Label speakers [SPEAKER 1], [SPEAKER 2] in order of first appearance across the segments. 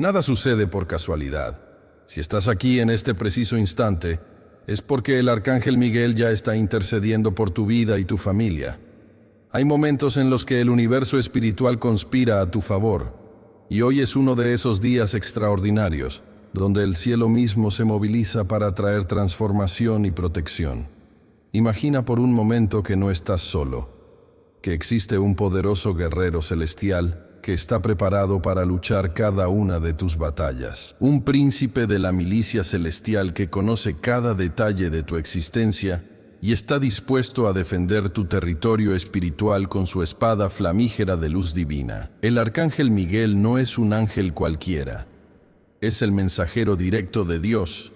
[SPEAKER 1] Nada sucede por casualidad. Si estás aquí en este preciso instante, es porque el Arcángel Miguel ya está intercediendo por tu vida y tu familia. Hay momentos en los que el universo espiritual conspira a tu favor, y hoy es uno de esos días extraordinarios, donde el cielo mismo se moviliza para traer transformación y protección. Imagina por un momento que no estás solo, que existe un poderoso guerrero celestial que está preparado para luchar cada una de tus batallas. Un príncipe de la milicia celestial que conoce cada detalle de tu existencia y está dispuesto a defender tu territorio espiritual con su espada flamígera de luz divina. El Arcángel Miguel no es un ángel cualquiera. Es el mensajero directo de Dios,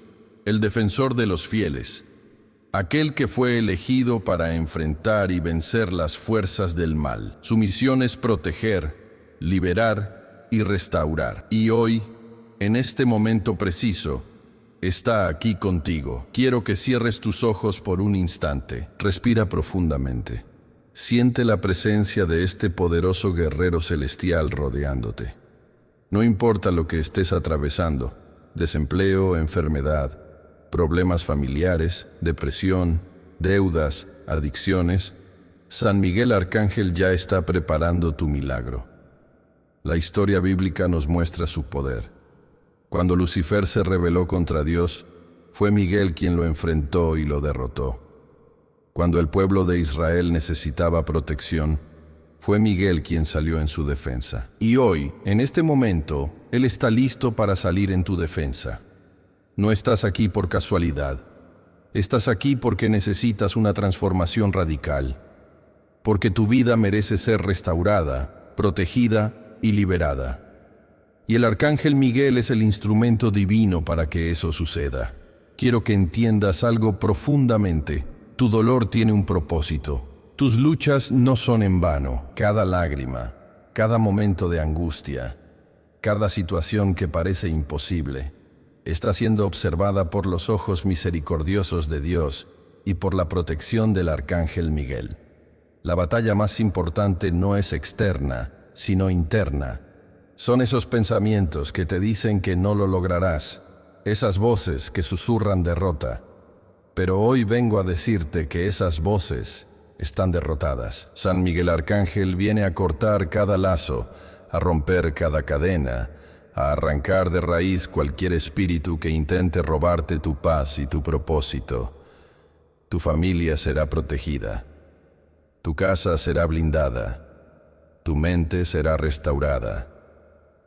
[SPEAKER 1] el defensor de los fieles, aquel que fue elegido para enfrentar y vencer las fuerzas del mal. Su misión es proteger, liberar y restaurar. Y hoy, en este momento preciso, está aquí contigo. Quiero que cierres tus ojos por un instante. Respira profundamente. Siente la presencia de este poderoso guerrero celestial rodeándote. No importa lo que estés atravesando, desempleo, enfermedad, problemas familiares, depresión, deudas, adicciones, San Miguel Arcángel ya está preparando tu milagro. La historia bíblica nos muestra su poder. Cuando Lucifer se rebeló contra Dios, fue Miguel quien lo enfrentó y lo derrotó. Cuando el pueblo de Israel necesitaba protección, fue Miguel quien salió en su defensa. Y hoy, en este momento, Él está listo para salir en tu defensa. No estás aquí por casualidad. Estás aquí porque necesitas una transformación radical. Porque tu vida merece ser restaurada, protegida y liberada. Y el Arcángel Miguel es el instrumento divino para que eso suceda. Quiero que entiendas algo profundamente. Tu dolor tiene un propósito. Tus luchas no son en vano. Cada lágrima, cada momento de angustia, cada situación que parece imposible, está siendo observada por los ojos misericordiosos de Dios y por la protección del Arcángel Miguel. La batalla más importante no es externa, sino interna. Son esos pensamientos que te dicen que no lo lograrás, esas voces que susurran derrota. Pero hoy vengo a decirte que esas voces están derrotadas. San Miguel Arcángel viene a cortar cada lazo, a romper cada cadena, a arrancar de raíz cualquier espíritu que intente robarte tu paz y tu propósito. Tu familia será protegida, tu casa será blindada, tu mente será restaurada,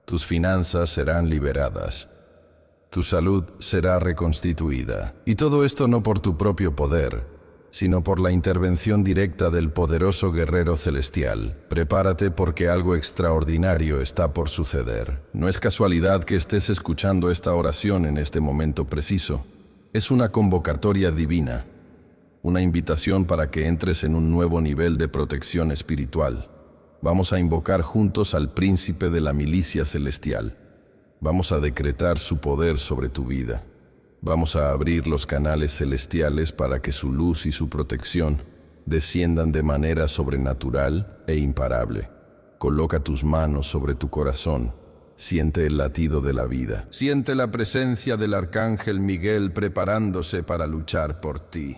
[SPEAKER 1] tus finanzas serán liberadas, tu salud será reconstituida. Y todo esto no por tu propio poder, sino por la intervención directa del poderoso guerrero celestial. Prepárate porque algo extraordinario está por suceder. No es casualidad que estés escuchando esta oración en este momento preciso. Es una convocatoria divina, una invitación para que entres en un nuevo nivel de protección espiritual. Vamos a invocar juntos al príncipe de la milicia celestial. Vamos a decretar su poder sobre tu vida. Vamos a abrir los canales celestiales para que su luz y su protección desciendan de manera sobrenatural e imparable. Coloca tus manos sobre tu corazón. Siente el latido de la vida. Siente la presencia del Arcángel Miguel preparándose para luchar por ti.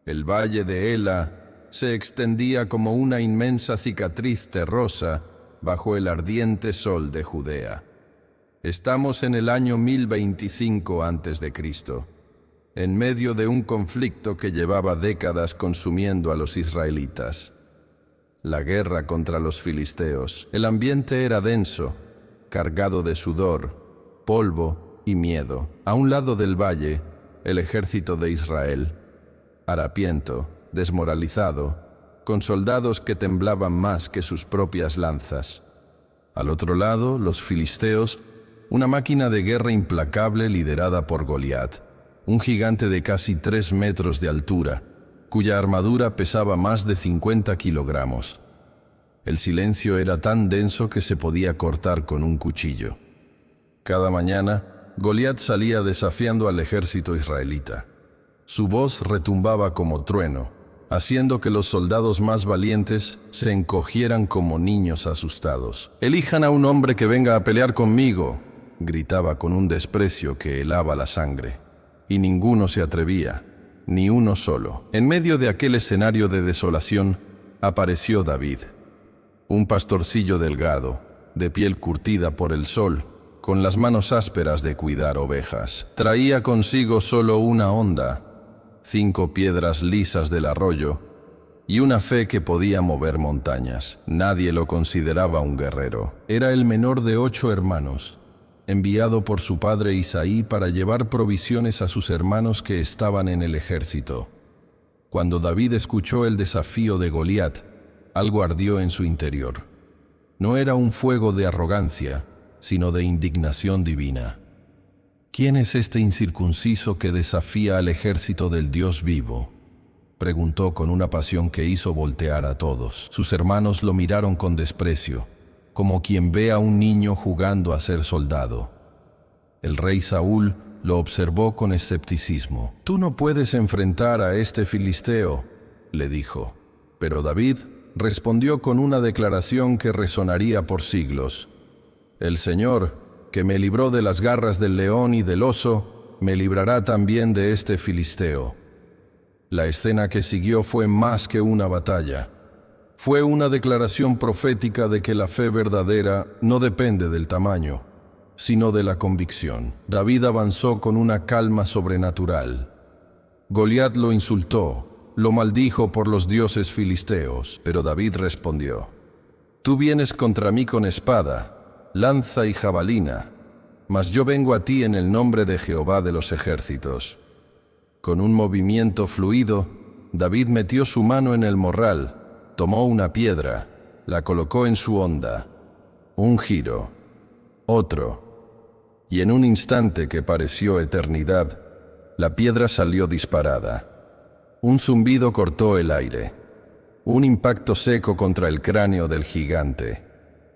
[SPEAKER 1] El valle de Ela se extendía como una inmensa cicatriz terrosa bajo el ardiente sol de Judea. Estamos en el año 1025 a.C., en medio de un conflicto que llevaba décadas consumiendo a los israelitas. La guerra contra los filisteos. El ambiente era denso, cargado de sudor, polvo y miedo. A un lado del valle, el ejército de Israel, harapiento, desmoralizado, con soldados que temblaban más que sus propias lanzas. Al otro lado, los filisteos, una máquina de guerra implacable liderada por Goliat, un gigante de casi 3 metros de altura, cuya armadura pesaba más de 50 kilogramos. El silencio era tan denso que se podía cortar con un cuchillo. Cada mañana, Goliat salía desafiando al ejército israelita. Su voz retumbaba como trueno, haciendo que los soldados más valientes se encogieran como niños asustados. «Elijan a un hombre que venga a pelear conmigo», gritaba con un desprecio que helaba la sangre. Y ninguno se atrevía, ni uno solo. En medio de aquel escenario de desolación, apareció David, un pastorcillo delgado, de piel curtida por el sol, con las manos ásperas de cuidar ovejas. Traía consigo solo una honda, 5 piedras lisas del arroyo y una fe que podía mover montañas. Nadie lo consideraba un guerrero. Era el menor de 8 hermanos, enviado por su padre Isaí para llevar provisiones a sus hermanos que estaban en el ejército. Cuando David escuchó el desafío de Goliat, algo ardió en su interior. No era un fuego de arrogancia, sino de indignación divina. ¿Quién es este incircunciso que desafía al ejército del Dios vivo?, preguntó con una pasión que hizo voltear a todos. Sus hermanos lo miraron con desprecio, como quien ve a un niño jugando a ser soldado. El rey Saúl lo observó con escepticismo. «Tú no puedes enfrentar a este filisteo», le dijo. Pero David respondió con una declaración que resonaría por siglos. «El Señor, que me libró de las garras del león y del oso, me librará también de este filisteo». La escena que siguió fue más que una batalla. Fue una declaración profética de que la fe verdadera no depende del tamaño, sino de la convicción. David avanzó con una calma sobrenatural. Goliat lo insultó, lo maldijo por los dioses filisteos, pero David respondió: «Tú vienes contra mí con espada, lanza y jabalina, mas yo vengo a ti en el nombre de Jehová de los ejércitos». Con un movimiento fluido, David metió su mano en el morral, tomó una piedra, la colocó en su honda. Un giro, otro, y en un instante que pareció eternidad, la piedra salió disparada. Un zumbido cortó el aire. Un impacto seco contra el cráneo del gigante.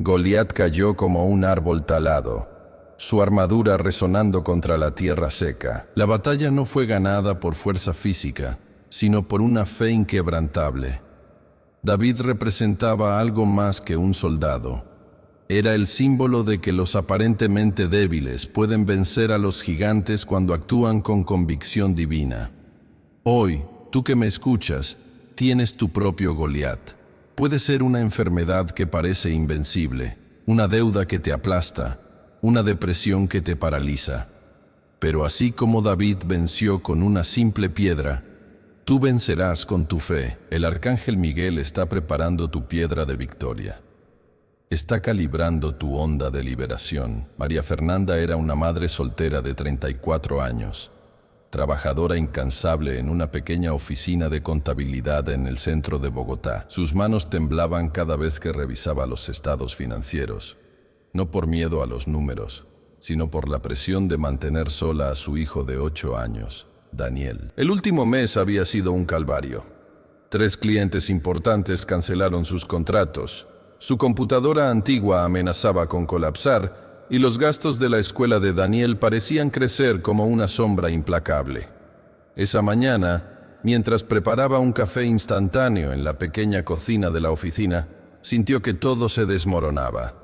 [SPEAKER 1] Goliat cayó como un árbol talado, su armadura resonando contra la tierra seca. La batalla no fue ganada por fuerza física, sino por una fe inquebrantable. David representaba algo más que un soldado. Era el símbolo de que los aparentemente débiles pueden vencer a los gigantes cuando actúan con convicción divina. Hoy, tú que me escuchas, tienes tu propio Goliat. Puede ser una enfermedad que parece invencible, una deuda que te aplasta, una depresión que te paraliza. Pero así como David venció con una simple piedra, tú vencerás con tu fe. El arcángel Miguel está preparando tu piedra de victoria. Está calibrando tu onda de liberación. María Fernanda era una madre soltera de 34 años, trabajadora incansable en una pequeña oficina de contabilidad en el centro de Bogotá. Sus manos temblaban cada vez que revisaba los estados financieros. No por miedo a los números, sino por la presión de mantener sola a su hijo de 8 años, Daniel. El último mes había sido un calvario. 3 clientes importantes cancelaron sus contratos, su computadora antigua amenazaba con colapsar y los gastos de la escuela de Daniel parecían crecer como una sombra implacable. Esa mañana, mientras preparaba un café instantáneo en la pequeña cocina de la oficina, sintió que todo se desmoronaba.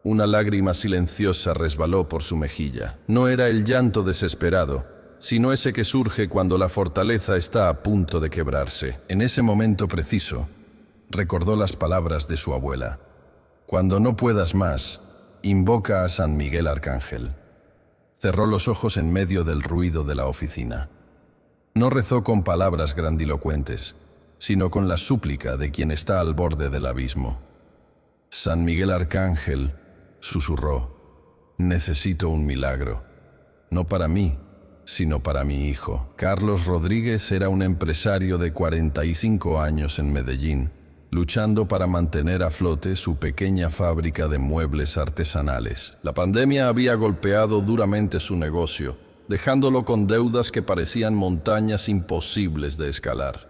[SPEAKER 1] Una lágrima silenciosa resbaló por su mejilla. No era el llanto desesperado, sino ese que surge cuando la fortaleza está a punto de quebrarse. En ese momento preciso, recordó las palabras de su abuela: «Cuando no puedas más, invoca a San Miguel Arcángel». Cerró los ojos en medio del ruido de la oficina. No rezó con palabras grandilocuentes, sino con la súplica de quien está al borde del abismo. «San Miguel Arcángel», susurró, «necesito un milagro, no para mí, sino para mi hijo». Carlos Rodríguez era un empresario de 45 años en Medellín, luchando para mantener a flote su pequeña fábrica de muebles artesanales. La pandemia había golpeado duramente su negocio, dejándolo con deudas que parecían montañas imposibles de escalar.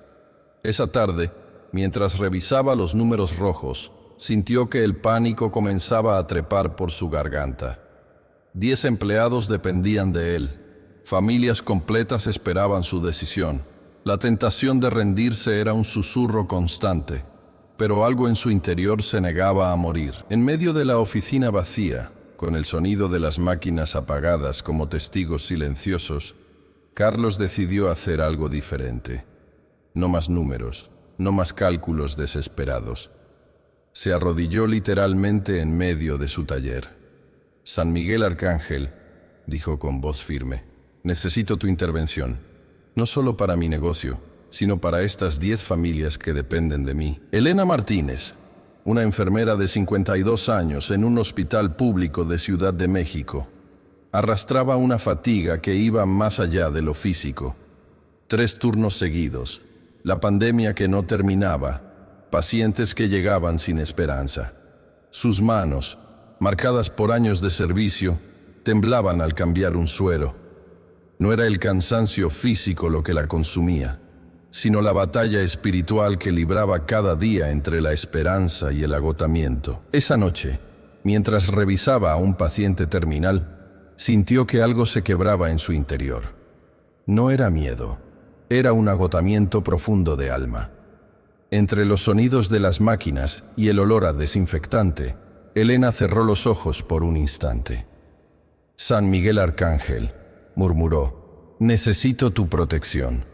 [SPEAKER 1] Esa tarde, mientras revisaba los números rojos, sintió que el pánico comenzaba a trepar por su garganta. 10 empleados dependían de él. Familias completas esperaban su decisión. La tentación de rendirse era un susurro constante, pero algo en su interior se negaba a morir. En medio de la oficina vacía, con el sonido de las máquinas apagadas como testigos silenciosos, Carlos decidió hacer algo diferente. No más números, no más cálculos desesperados. Se arrodilló literalmente en medio de su taller. «San Miguel Arcángel», dijo con voz firme, «necesito tu intervención, no solo para mi negocio, sino para estas 10 familias que dependen de mí». Elena Martínez, una enfermera de 52 años en un hospital público de Ciudad de México, arrastraba una fatiga que iba más allá de lo físico. 3 turnos seguidos, la pandemia que no terminaba, pacientes que llegaban sin esperanza. Sus manos, marcadas por años de servicio, temblaban al cambiar un suero. No era el cansancio físico lo que la consumía, sino la batalla espiritual que libraba cada día entre la esperanza y el agotamiento. Esa noche, mientras revisaba a un paciente terminal, sintió que algo se quebraba en su interior. No era miedo, era un agotamiento profundo de alma. Entre los sonidos de las máquinas y el olor a desinfectante, Elena cerró los ojos por un instante. «San Miguel Arcángel», murmuró, «necesito tu protección,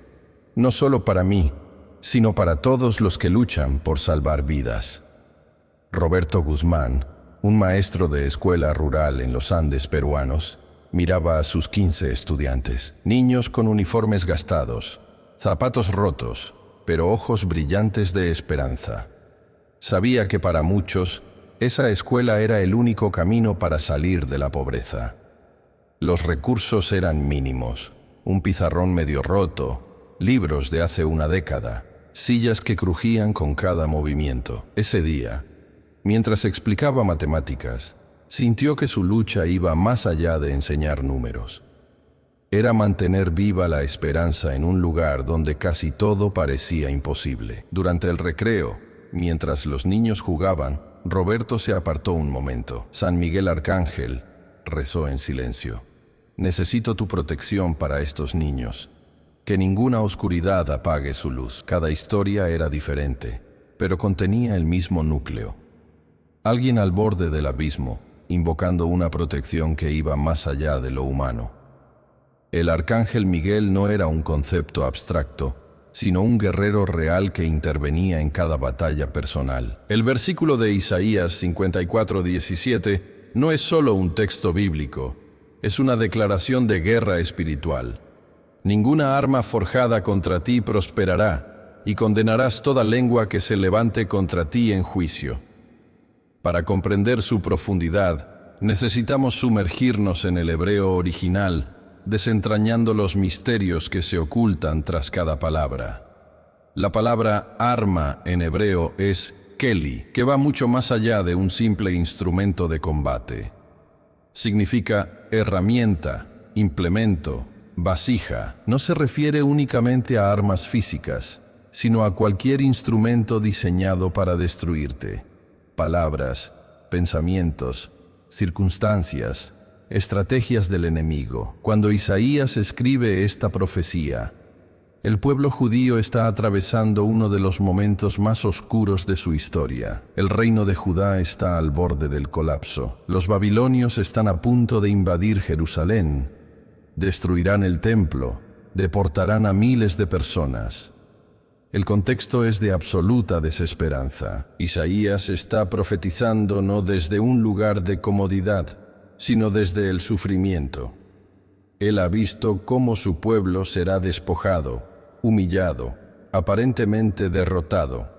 [SPEAKER 1] no solo para mí, sino para todos los que luchan por salvar vidas». Roberto Guzmán, un maestro de escuela rural en los Andes peruanos, miraba a sus 15 estudiantes, niños con uniformes gastados, zapatos rotos, pero ojos brillantes de esperanza. Sabía que para muchos, esa escuela era el único camino para salir de la pobreza. Los recursos eran mínimos, un pizarrón medio roto, libros de hace una década, sillas que crujían con cada movimiento. Ese día, mientras explicaba matemáticas, sintió que su lucha iba más allá de enseñar números. Era mantener viva la esperanza en un lugar donde casi todo parecía imposible. Durante el recreo, mientras los niños jugaban, Roberto se apartó un momento. «San Miguel Arcángel», rezó en silencio, «necesito tu protección para estos niños. Que ninguna oscuridad apague su luz». Cada historia era diferente, pero contenía el mismo núcleo. Alguien al borde del abismo, invocando una protección que iba más allá de lo humano. El Arcángel Miguel no era un concepto abstracto, sino un guerrero real que intervenía en cada batalla personal. El versículo de Isaías 54:17 no es solo un texto bíblico, es una declaración de guerra espiritual. «Ninguna arma forjada contra ti prosperará, y condenarás toda lengua que se levante contra ti en juicio». Para comprender su profundidad, necesitamos sumergirnos en el hebreo original, desentrañando los misterios que se ocultan tras cada palabra. La palabra arma en hebreo es keli, que va mucho más allá de un simple instrumento de combate. Significa herramienta, implemento, vasija. No se refiere únicamente a armas físicas, sino a cualquier instrumento diseñado para destruirte. Palabras, pensamientos, circunstancias, estrategias del enemigo. Cuando Isaías escribe esta profecía, el pueblo judío está atravesando uno de los momentos más oscuros de su historia. El reino de Judá está al borde del colapso. Los babilonios están a punto de invadir Jerusalén. Destruirán el templo, deportarán a miles de personas. El contexto es de absoluta desesperanza. Isaías está profetizando no desde un lugar de comodidad, sino desde el sufrimiento. Él ha visto cómo su pueblo será despojado, humillado, aparentemente derrotado.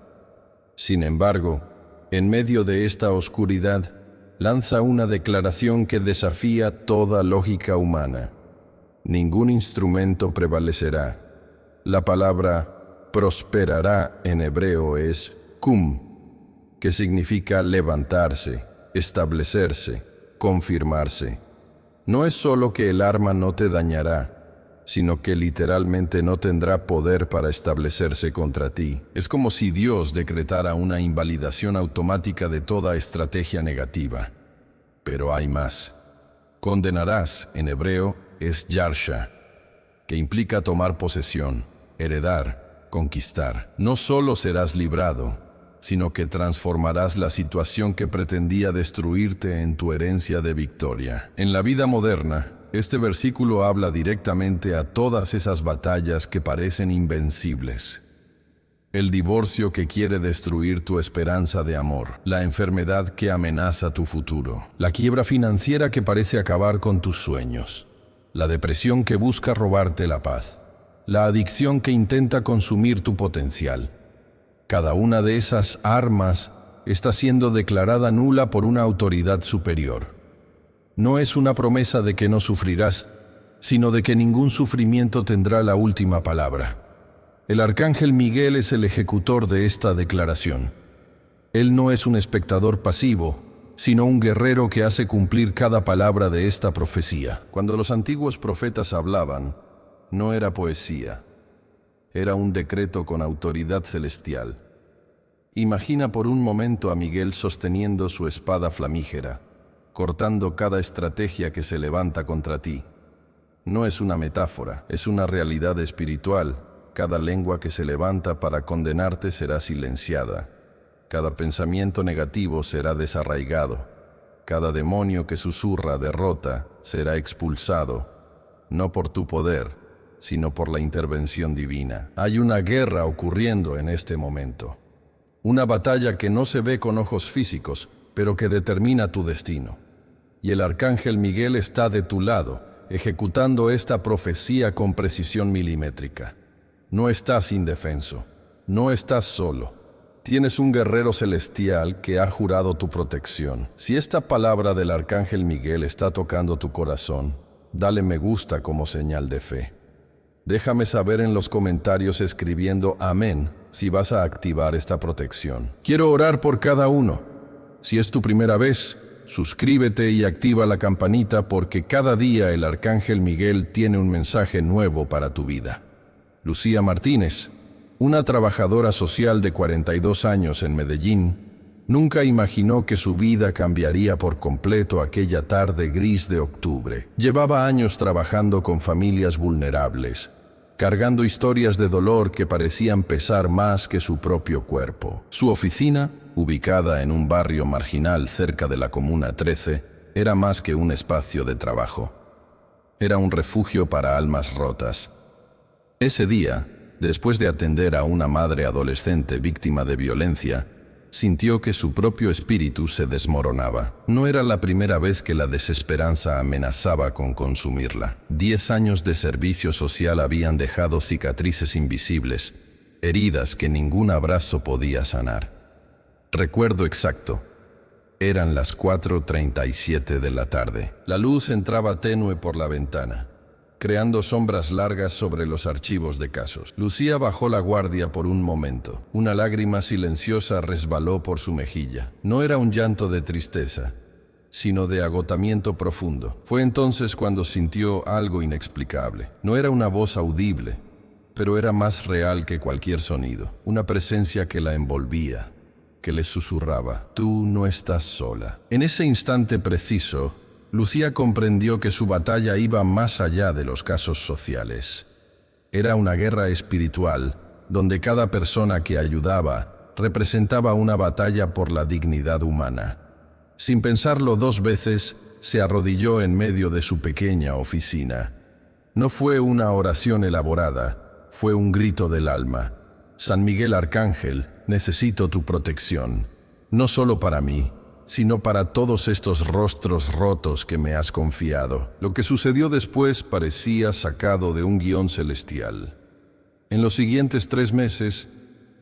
[SPEAKER 1] Sin embargo, en medio de esta oscuridad, lanza una declaración que desafía toda lógica humana. Ningún instrumento prevalecerá. La palabra prosperará en hebreo es kum, que significa levantarse, establecerse, confirmarse. No es solo que el arma no te dañará, sino que literalmente no tendrá poder para establecerse contra ti. Es como si Dios decretara una invalidación automática de toda estrategia negativa. Pero hay más. Condenarás, en hebreo, es yarsha, que implica tomar posesión, heredar, conquistar. No solo serás librado, sino que transformarás la situación que pretendía destruirte en tu herencia de victoria. En la vida moderna, este versículo habla directamente a todas esas batallas que parecen invencibles. El divorcio que quiere destruir tu esperanza de amor, la enfermedad que amenaza tu futuro, la quiebra financiera que parece acabar con tus sueños, la depresión que busca robarte la paz, la adicción que intenta consumir tu potencial. Cada una de esas armas está siendo declarada nula por una autoridad superior. No es una promesa de que no sufrirás, sino de que ningún sufrimiento tendrá la última palabra. El arcángel Miguel es el ejecutor de esta declaración. Él no es un espectador pasivo, sino un guerrero que hace cumplir cada palabra de esta profecía. Cuando los antiguos profetas hablaban, no era poesía, era un decreto con autoridad celestial. Imagina por un momento a Miguel sosteniendo su espada flamígera, cortando cada estrategia que se levanta contra ti. No es una metáfora, es una realidad espiritual. Cada lengua que se levanta para condenarte será silenciada. Cada pensamiento negativo será desarraigado. Cada demonio que susurra derrota será expulsado, no por tu poder, sino por la intervención divina. Hay una guerra ocurriendo en este momento. Una batalla que no se ve con ojos físicos, pero que determina tu destino. Y el arcángel Miguel está de tu lado, ejecutando esta profecía con precisión milimétrica. No estás indefenso, no estás solo. Tienes un guerrero celestial que ha jurado tu protección. Si esta palabra del arcángel Miguel está tocando tu corazón, dale me gusta como señal de fe. Déjame saber en los comentarios escribiendo amén si vas a activar esta protección. Quiero orar por cada uno. Si es tu primera vez, suscríbete y activa la campanita porque cada día el arcángel Miguel tiene un mensaje nuevo para tu vida. Lucía Martínez, una trabajadora social de 42 años en Medellín, nunca imaginó que su vida cambiaría por completo aquella tarde gris de octubre. Llevaba años trabajando con familias vulnerables, cargando historias de dolor que parecían pesar más que su propio cuerpo. Su oficina, ubicada en un barrio marginal cerca de la Comuna 13, era más que un espacio de trabajo. Era un refugio para almas rotas. Ese día, después de atender a una madre adolescente víctima de violencia, sintió que su propio espíritu se desmoronaba. No era la primera vez que la desesperanza amenazaba con consumirla. 10 años de servicio social habían dejado cicatrices invisibles, heridas que ningún abrazo podía sanar. Recuerdo exacto. Eran las 4:37 de la tarde. La luz entraba tenue por la ventana, creando sombras largas sobre los archivos de casos. Lucía bajó la guardia por un momento. Una lágrima silenciosa resbaló por su mejilla. No era un llanto de tristeza, sino de agotamiento profundo. Fue entonces cuando sintió algo inexplicable. No era una voz audible, pero era más real que cualquier sonido. Una presencia que la envolvía, que le susurraba: «Tú no estás sola». En ese instante preciso, Lucía comprendió que su batalla iba más allá de los casos sociales. Era una guerra espiritual, donde cada persona que ayudaba representaba una batalla por la dignidad humana. Sin pensarlo 2 veces, se arrodilló en medio de su pequeña oficina. No fue una oración elaborada, fue un grito del alma. San Miguel Arcángel, necesito tu protección, no solo para mí, sino para todos estos rostros rotos que me has confiado. Lo que sucedió después parecía sacado de un guión celestial. En los siguientes 3 meses,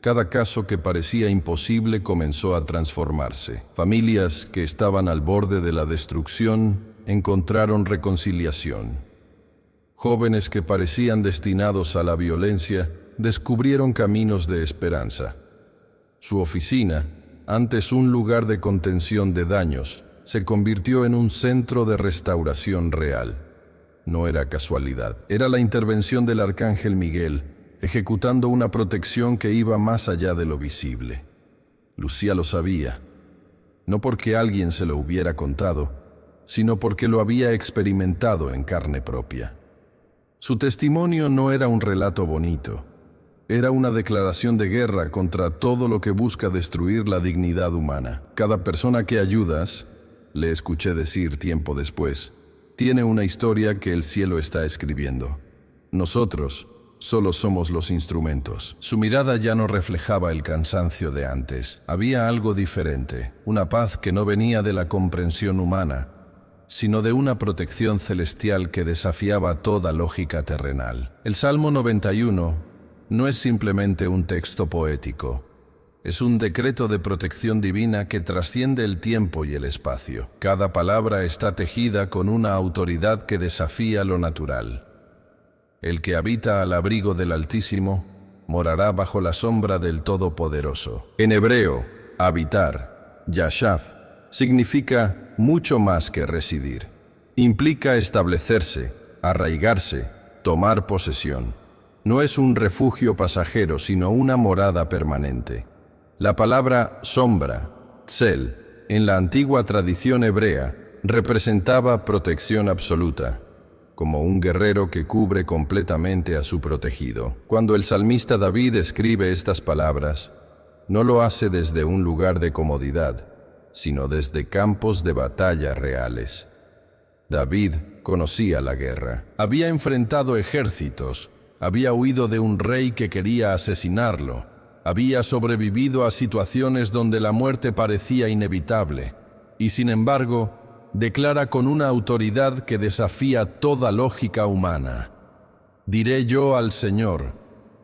[SPEAKER 1] cada caso que parecía imposible comenzó a transformarse. Familias que estaban al borde de la destrucción encontraron reconciliación. Jóvenes que parecían destinados a la violencia descubrieron caminos de esperanza. Su oficina, antes un lugar de contención de daños, se convirtió en un centro de restauración real. No era casualidad, era la intervención del arcángel Miguel, ejecutando una protección que iba más allá de lo visible. Lucía lo sabía, no porque alguien se lo hubiera contado, sino porque lo había experimentado en carne propia. Su testimonio no era un relato bonito, Era una declaración de guerra contra todo lo que busca destruir la dignidad humana. Cada persona que ayudas, le escuché decir tiempo después, tiene una historia que el cielo está escribiendo. Nosotros solo somos los instrumentos. Su mirada ya no reflejaba el cansancio de antes. Había algo diferente, una paz que no venía de la comprensión humana, sino de una protección celestial que desafiaba toda lógica terrenal. El Salmo 91 no es simplemente un texto poético. Es un decreto de protección divina que trasciende el tiempo y el espacio. Cada palabra está tejida con una autoridad que desafía lo natural. El que habita al abrigo del Altísimo morará bajo la sombra del Todopoderoso. En hebreo, habitar, yashav, significa mucho más que residir. Implica establecerse, arraigarse, tomar posesión. No es un refugio pasajero, sino una morada permanente. La palabra sombra, tzel, en la antigua tradición hebrea, representaba protección absoluta, como un guerrero que cubre completamente a su protegido. Cuando el salmista David escribe estas palabras, no lo hace desde un lugar de comodidad, sino desde campos de batalla reales. David conocía la guerra. Había enfrentado ejércitos, había huido de un rey que quería asesinarlo, había sobrevivido a situaciones donde la muerte parecía inevitable, y sin embargo, declara con una autoridad que desafía toda lógica humana: diré yo al Señor,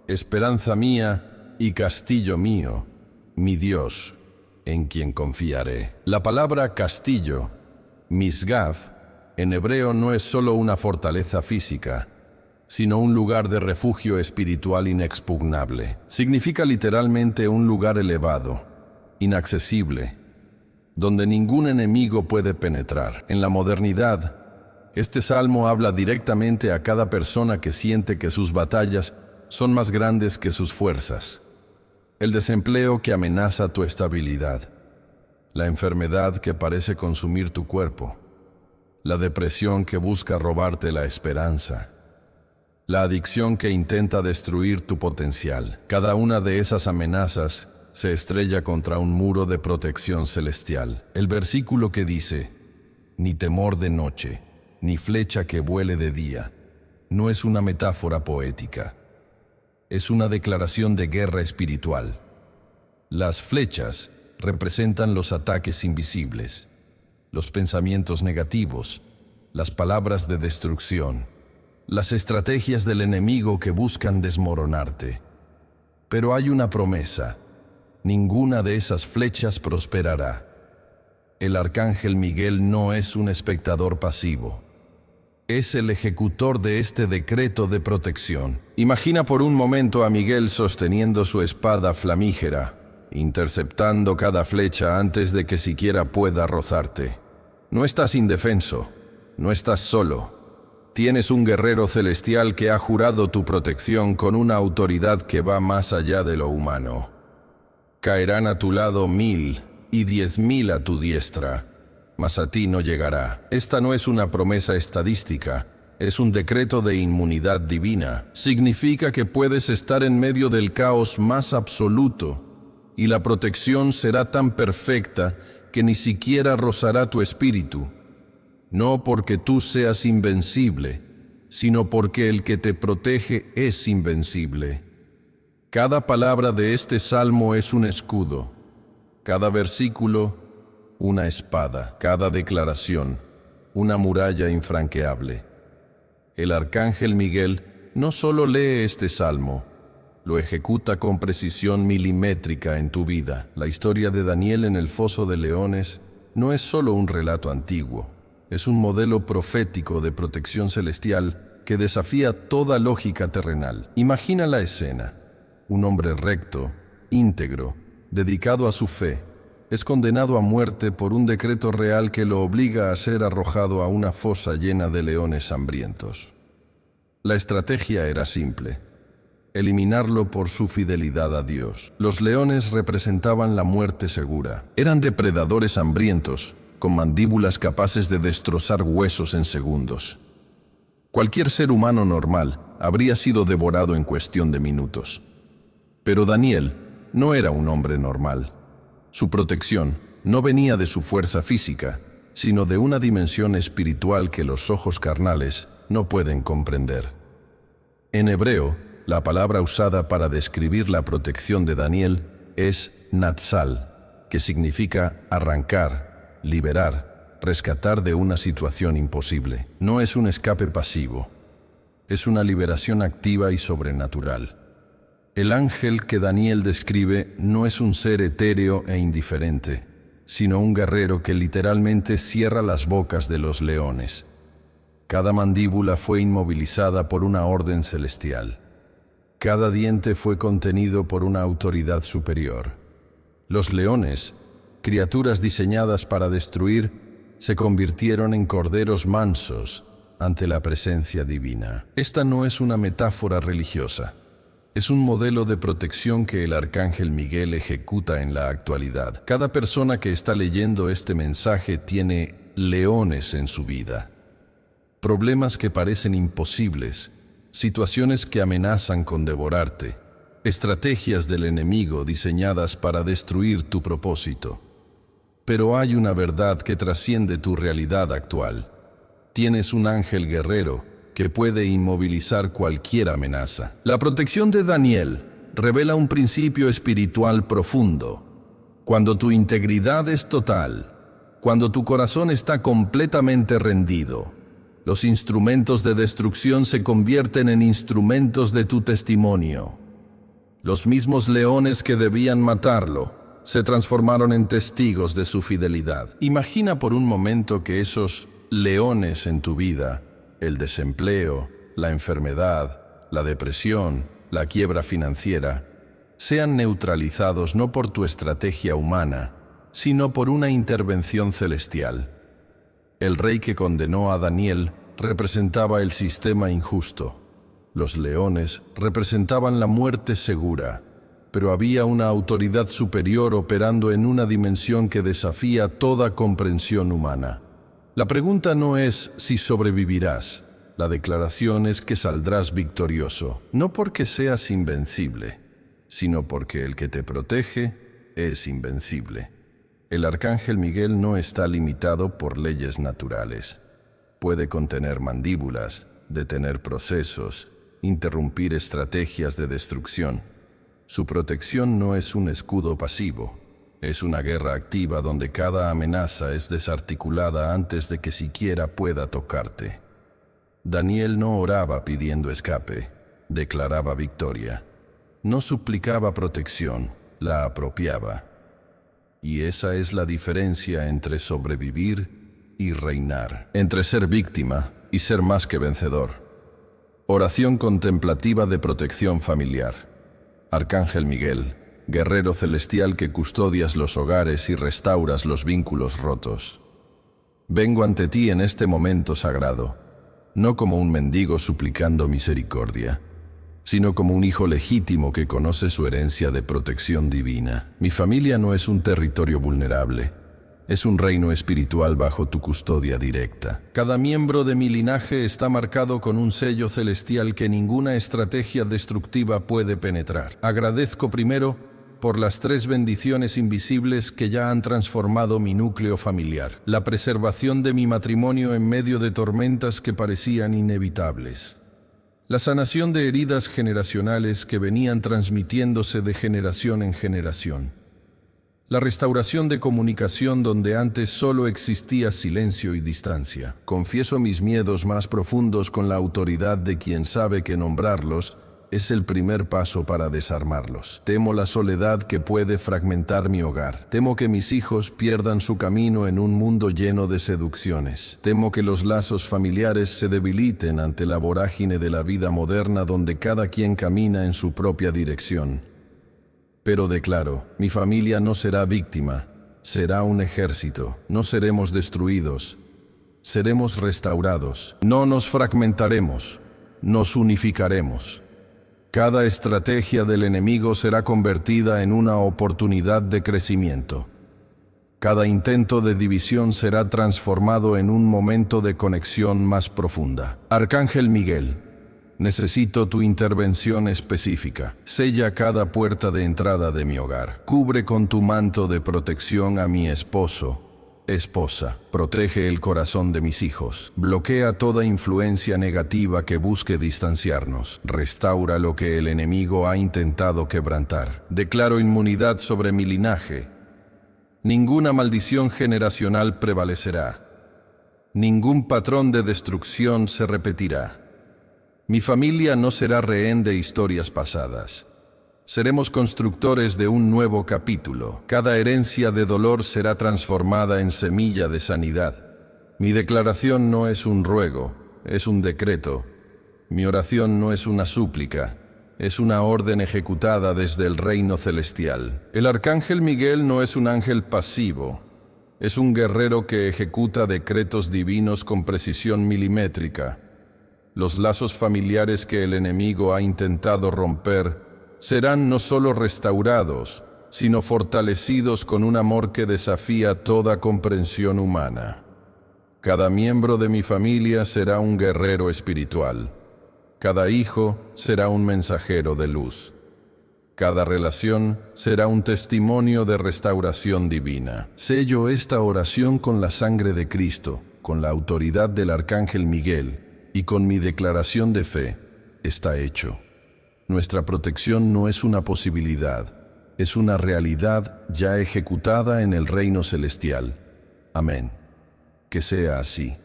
[SPEAKER 1] esperanza mía y castillo mío, mi Dios, en quien confiaré. La palabra castillo, Misgav, en hebreo no es solo una fortaleza física, sino un lugar de refugio espiritual inexpugnable. Significa literalmente un lugar elevado, inaccesible, donde ningún enemigo puede penetrar. En la modernidad, este salmo habla directamente a cada persona que siente que sus batallas son más grandes que sus fuerzas. El desempleo que amenaza tu estabilidad, la enfermedad que parece consumir tu cuerpo, la depresión que busca robarte la esperanza, la adicción que intenta destruir tu potencial. Cada una de esas amenazas se estrella contra un muro de protección celestial. El versículo que dice, ni temor de noche, ni flecha que vuele de día, no es una metáfora poética. Es una declaración de guerra espiritual. Las flechas representan los ataques invisibles, los pensamientos negativos, las palabras de destrucción, las estrategias del enemigo que buscan desmoronarte. Pero hay una promesa: ninguna de esas flechas prosperará. El arcángel Miguel no es un espectador pasivo. Es el ejecutor de este decreto de protección. Imagina por un momento a Miguel sosteniendo su espada flamígera, interceptando cada flecha antes de que siquiera pueda rozarte. No estás indefenso, no estás solo. Tienes un guerrero celestial que ha jurado tu protección con una autoridad que va más allá de lo humano. Caerán a tu lado 1000 y 10.000 a tu diestra, mas a ti no llegará. Esta no es una promesa estadística, es un decreto de inmunidad divina. Significa que puedes estar en medio del caos más absoluto, y la protección será tan perfecta que ni siquiera rozará tu espíritu. No porque tú seas invencible, sino porque el que te protege es invencible. Cada palabra de este salmo es un escudo, cada versículo una espada, cada declaración una muralla infranqueable. El arcángel Miguel no solo lee este salmo, lo ejecuta con precisión milimétrica en tu vida. La historia de Daniel en el foso de leones no es solo un relato antiguo, es un modelo profético de protección celestial que desafía toda lógica terrenal. Imagina la escena: un hombre recto, íntegro, dedicado a su fe, es condenado a muerte por un decreto real que lo obliga a ser arrojado a una fosa llena de leones hambrientos. La estrategia era simple: eliminarlo por su fidelidad a Dios. Los leones representaban la muerte segura. Eran depredadores hambrientos, con mandíbulas capaces de destrozar huesos en segundos. Cualquier ser humano normal habría sido devorado en cuestión de minutos. Pero Daniel no era un hombre normal. Su protección no venía de su fuerza física, sino de una dimensión espiritual que los ojos carnales no pueden comprender. En hebreo, la palabra usada para describir la protección de Daniel es natsal, que significa arrancar, liberar, rescatar de una situación imposible. No es un escape pasivo, es una liberación activa y sobrenatural. El ángel que Daniel describe no es un ser etéreo e indiferente, sino un guerrero que literalmente cierra las bocas de los leones. Cada mandíbula fue inmovilizada por una orden celestial. Cada diente fue contenido por una autoridad superior. Los leones, criaturas diseñadas para destruir, se convirtieron en corderos mansos ante la presencia divina. Esta no es una metáfora religiosa. Es un modelo de protección que el arcángel Miguel ejecuta en la actualidad. Cada persona que está leyendo este mensaje tiene leones en su vida. Problemas que parecen imposibles, situaciones que amenazan con devorarte, estrategias del enemigo diseñadas para destruir tu propósito. Pero hay una verdad que trasciende tu realidad actual. Tienes un ángel guerrero que puede inmovilizar cualquier amenaza. La protección de Daniel revela un principio espiritual profundo. Cuando tu integridad es total, cuando tu corazón está completamente rendido, los instrumentos de destrucción se convierten en instrumentos de tu testimonio. Los mismos leones que debían matarlo se transformaron en testigos de su fidelidad. Imagina por un momento que esos leones en tu vida, el desempleo, la enfermedad, la depresión, la quiebra financiera, sean neutralizados no por tu estrategia humana, sino por una intervención celestial. El rey que condenó a Daniel representaba el sistema injusto. Los leones representaban la muerte segura, pero había una autoridad superior operando en una dimensión que desafía toda comprensión humana. La pregunta no es si sobrevivirás, la declaración es que saldrás victorioso, no porque seas invencible, sino porque el que te protege es invencible. El arcángel Miguel no está limitado por leyes naturales. Puede contener mandíbulas, detener procesos, interrumpir estrategias de destrucción. Su protección no es un escudo pasivo. Es una guerra activa donde cada amenaza es desarticulada antes de que siquiera pueda tocarte. Daniel no oraba pidiendo escape, declaraba victoria. No suplicaba protección, la apropiaba. Y esa es la diferencia entre sobrevivir y reinar, entre ser víctima y ser más que vencedor. Oración contemplativa de protección familiar. Arcángel Miguel, guerrero celestial que custodias los hogares y restauras los vínculos rotos. Vengo ante ti en este momento sagrado, no como un mendigo suplicando misericordia, sino como un hijo legítimo que conoce su herencia de protección divina. Mi familia no es un territorio vulnerable, es un reino espiritual bajo tu custodia directa. Cada miembro de mi linaje está marcado con un sello celestial que ninguna estrategia destructiva puede penetrar. Agradezco primero por las 3 bendiciones invisibles que ya han transformado mi núcleo familiar. La preservación de mi matrimonio en medio de tormentas que parecían inevitables. La sanación de heridas generacionales que venían transmitiéndose de generación en generación. La restauración de comunicación donde antes solo existía silencio y distancia. Confieso mis miedos más profundos con la autoridad de quien sabe que nombrarlos es el primer paso para desarmarlos. Temo la soledad que puede fragmentar mi hogar. Temo que mis hijos pierdan su camino en un mundo lleno de seducciones. Temo que los lazos familiares se debiliten ante la vorágine de la vida moderna donde cada quien camina en su propia dirección. Pero declaro, mi familia no será víctima, será un ejército. No seremos destruidos, seremos restaurados. No nos fragmentaremos, nos unificaremos. Cada estrategia del enemigo será convertida en una oportunidad de crecimiento. Cada intento de división será transformado en un momento de conexión más profunda. Arcángel Miguel, Necesito tu intervención específica. Sella cada puerta de entrada de mi hogar. Cubre con tu manto de protección a mi esposo, esposa. Protege el corazón de mis hijos. Bloquea toda influencia negativa que busque distanciarnos. Restaura lo que el enemigo ha intentado quebrantar. Declaro inmunidad sobre mi linaje. Ninguna maldición generacional prevalecerá. Ningún patrón de destrucción se repetirá. Mi familia no será rehén de historias pasadas. Seremos constructores de un nuevo capítulo. Cada herencia de dolor será transformada en semilla de sanidad. Mi declaración no es un ruego, es un decreto. Mi oración no es una súplica, es una orden ejecutada desde el reino celestial. El arcángel Miguel no es un ángel pasivo, es un guerrero que ejecuta decretos divinos con precisión milimétrica. Los lazos familiares que el enemigo ha intentado romper serán no solo restaurados, sino fortalecidos con un amor que desafía toda comprensión humana. Cada miembro de mi familia será un guerrero espiritual. Cada hijo será un mensajero de luz. Cada relación será un testimonio de restauración divina. Sello esta oración con la sangre de Cristo, con la autoridad del arcángel Miguel, y con mi declaración de fe. Está hecho. Nuestra protección no es una posibilidad, es una realidad ya ejecutada en el reino celestial. Amén. Que sea así.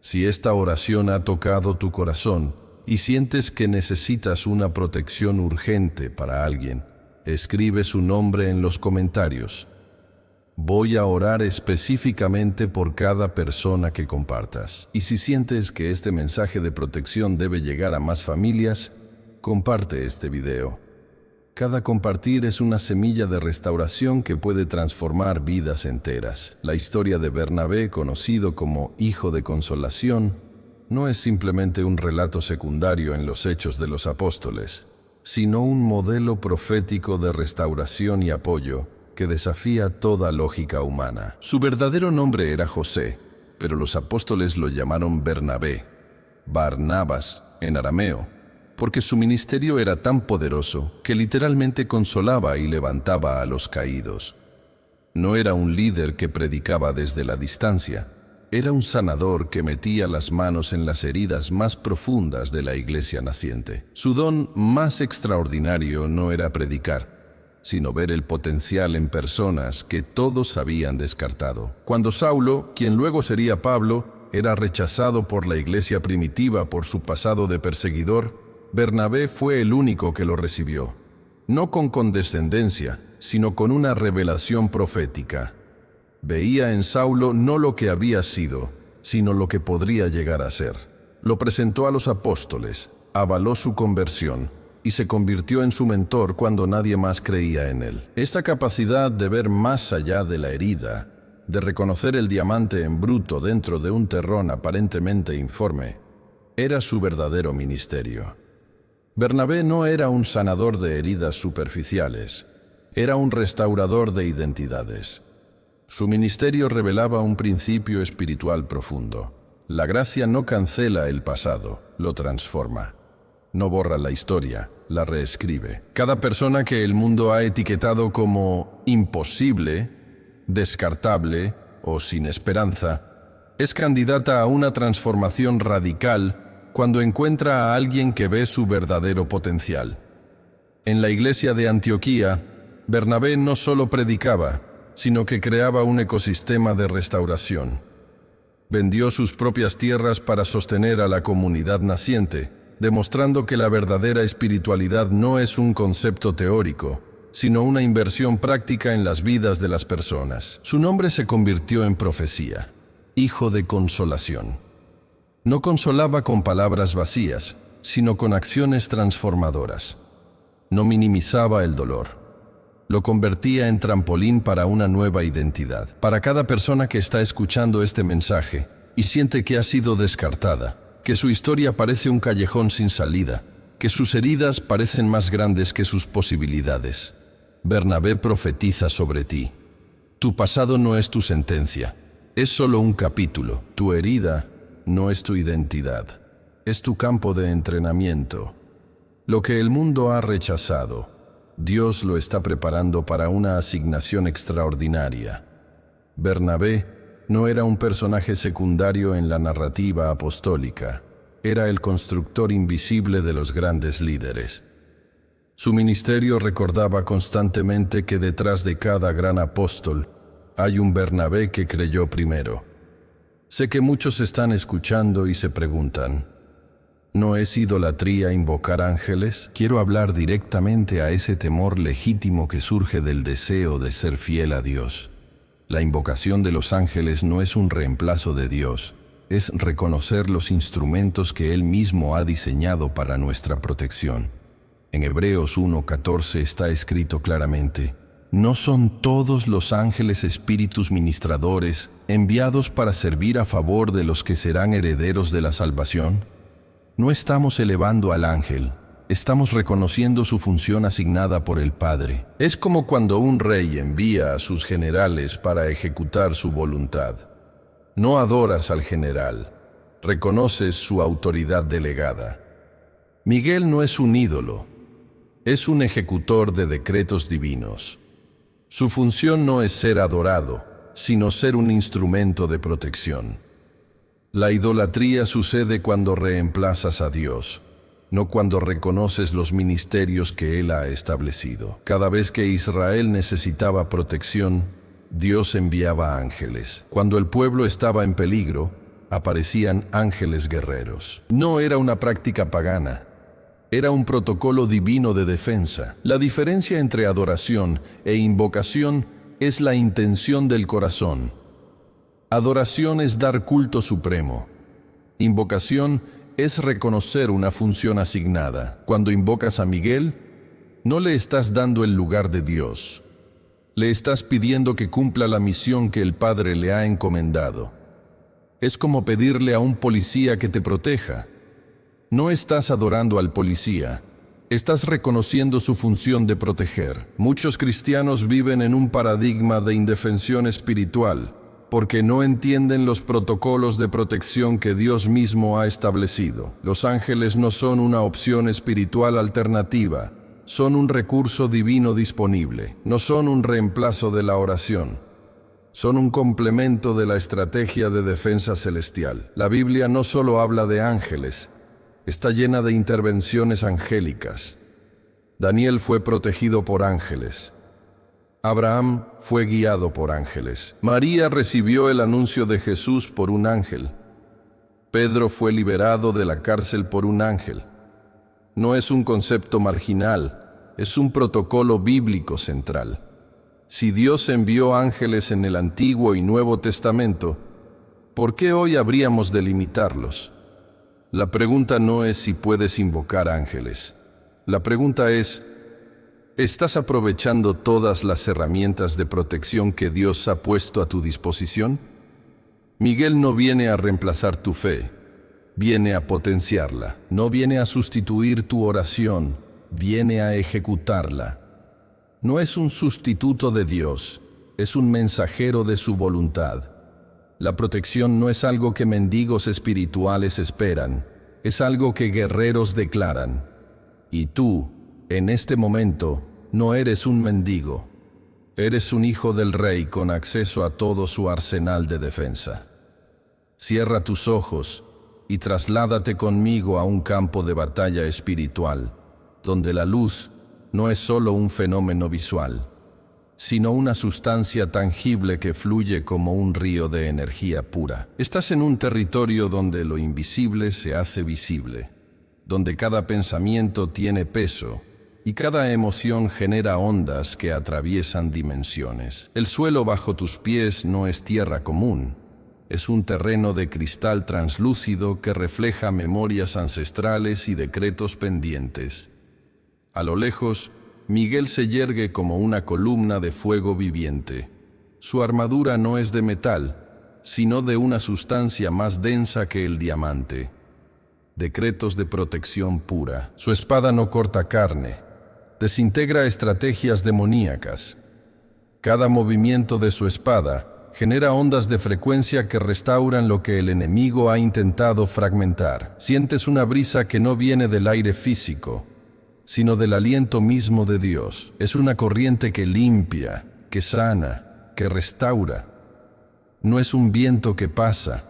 [SPEAKER 1] Si esta oración ha tocado tu corazón y sientes que necesitas una protección urgente para alguien, escribe su nombre en los comentarios. Voy a orar específicamente por cada persona que compartas. Y si sientes que este mensaje de protección debe llegar a más familias, comparte este video. Cada compartir es una semilla de restauración que puede transformar vidas enteras. La historia de Bernabé, conocido como Hijo de Consolación, no es simplemente un relato secundario en los Hechos de los Apóstoles, sino un modelo profético de restauración y apoyo que desafía toda lógica humana. Su verdadero nombre era José, pero los apóstoles lo llamaron Bernabé, Barnabas en arameo, porque su ministerio era tan poderoso que literalmente consolaba y levantaba a los caídos. No era un líder que predicaba desde la distancia, era un sanador que metía las manos en las heridas más profundas de la iglesia naciente. Su don más extraordinario no era predicar, sino ver el potencial en personas que todos habían descartado. Cuando Saulo, quien luego sería Pablo, era rechazado por la iglesia primitiva por su pasado de perseguidor, Bernabé fue el único que lo recibió, no con condescendencia, sino con una revelación profética. Veía en Saulo no lo que había sido, sino lo que podría llegar a ser. Lo presentó a los apóstoles, avaló su conversión, y se convirtió en su mentor cuando nadie más creía en él. Esta capacidad de ver más allá de la herida, de reconocer el diamante en bruto dentro de un terrón aparentemente informe, era su verdadero ministerio. Bernabé no era un sanador de heridas superficiales, era un restaurador de identidades. Su ministerio revelaba un principio espiritual profundo. La gracia no cancela el pasado, lo transforma. No borra la historia, la reescribe. Cada persona que el mundo ha etiquetado como imposible, descartable o sin esperanza, es candidata a una transformación radical cuando encuentra a alguien que ve su verdadero potencial. En la iglesia de Antioquía, Bernabé no solo predicaba, sino que creaba un ecosistema de restauración. Vendió sus propias tierras para sostener a la comunidad naciente, demostrando que la verdadera espiritualidad no es un concepto teórico, sino una inversión práctica en las vidas de las personas. Su nombre se convirtió en profecía, Hijo de Consolación. No consolaba con palabras vacías, sino con acciones transformadoras. No minimizaba el dolor. Lo convertía en trampolín para una nueva identidad. Para cada persona que está escuchando este mensaje y siente que ha sido descartada, que su historia parece un callejón sin salida, que sus heridas parecen más grandes que sus posibilidades, Bernabé profetiza sobre ti. Tu pasado no es tu sentencia, es solo un capítulo. Tu herida no es tu identidad. Es tu campo de entrenamiento. Lo que el mundo ha rechazado, Dios lo está preparando para una asignación extraordinaria. Bernabé no era un personaje secundario en la narrativa apostólica, era el constructor invisible de los grandes líderes. Su ministerio recordaba constantemente que detrás de cada gran apóstol hay un Bernabé que creyó primero. Sé que muchos están escuchando y se preguntan, ¿no es idolatría invocar ángeles? Quiero hablar directamente a ese temor legítimo que surge del deseo de ser fiel a Dios. La invocación de los ángeles no es un reemplazo de Dios, es reconocer los instrumentos que Él mismo ha diseñado para nuestra protección. En Hebreos 1:14 está escrito claramente, ¿no son todos los ángeles espíritus ministradores enviados para servir a favor de los que serán herederos de la salvación? No estamos elevando al ángel, estamos reconociendo su función asignada por el Padre. Es como cuando un rey envía a sus generales para ejecutar su voluntad. No adoras al general, reconoces su autoridad delegada. Miguel no es un ídolo, es un ejecutor de decretos divinos. Su función no es ser adorado, sino ser un instrumento de protección. La idolatría sucede cuando reemplazas a Dios, no cuando reconoces los ministerios que Él ha establecido. Cada vez que Israel necesitaba protección, Dios enviaba ángeles. Cuando el pueblo estaba en peligro, aparecían ángeles guerreros. No era una práctica pagana, era un protocolo divino de defensa. La diferencia entre adoración e invocación es la intención del corazón. Adoración es dar culto supremo. Invocación es reconocer una función asignada. Cuando invocas a Miguel, no le estás dando el lugar de Dios. Le estás pidiendo que cumpla la misión que el Padre le ha encomendado. Es como pedirle a un policía que te proteja. No estás adorando al policía, estás reconociendo su función de proteger. Muchos cristianos viven en un paradigma de indefensión espiritual, porque no entienden los protocolos de protección que Dios mismo ha establecido. Los ángeles no son una opción espiritual alternativa, son un recurso divino disponible, no son un reemplazo de la oración. Son un complemento de la estrategia de defensa celestial. La Biblia no solo habla de ángeles, está llena de intervenciones angélicas. Daniel fue protegido por ángeles. Abraham fue guiado por ángeles. María recibió el anuncio de Jesús por un ángel. Pedro fue liberado de la cárcel por un ángel. No es un concepto marginal, es un protocolo bíblico central. Si Dios envió ángeles en el Antiguo y Nuevo Testamento, ¿por qué hoy habríamos de limitarlos? La pregunta no es si puedes invocar ángeles. La pregunta es, ¿estás aprovechando todas las herramientas de protección que Dios ha puesto a tu disposición? Miguel no viene a reemplazar tu fe, viene a potenciarla. No viene a sustituir tu oración, viene a ejecutarla. No es un sustituto de Dios, es un mensajero de su voluntad. La protección no es algo que mendigos espirituales esperan, es algo que guerreros declaran. Y tú, en este momento, no eres un mendigo. Eres un hijo del Rey con acceso a todo su arsenal de defensa. Cierra tus ojos y trasládate conmigo a un campo de batalla espiritual, donde la luz no es solo un fenómeno visual, sino una sustancia tangible que fluye como un río de energía pura. Estás en un territorio donde lo invisible se hace visible, donde cada pensamiento tiene peso y cada emoción genera ondas que atraviesan dimensiones. El suelo bajo tus pies no es tierra común, es un terreno de cristal translúcido que refleja memorias ancestrales y decretos pendientes. A lo lejos, Miguel se yergue como una columna de fuego viviente. Su armadura no es de metal, sino de una sustancia más densa que el diamante. Decretos de protección pura. Su espada no corta carne, desintegra estrategias demoníacas. Cada movimiento de su espada genera ondas de frecuencia que restauran lo que el enemigo ha intentado fragmentar. Sientes una brisa que no viene del aire físico, sino del aliento mismo de Dios. Es una corriente que limpia, que sana, que restaura. No es un viento que pasa,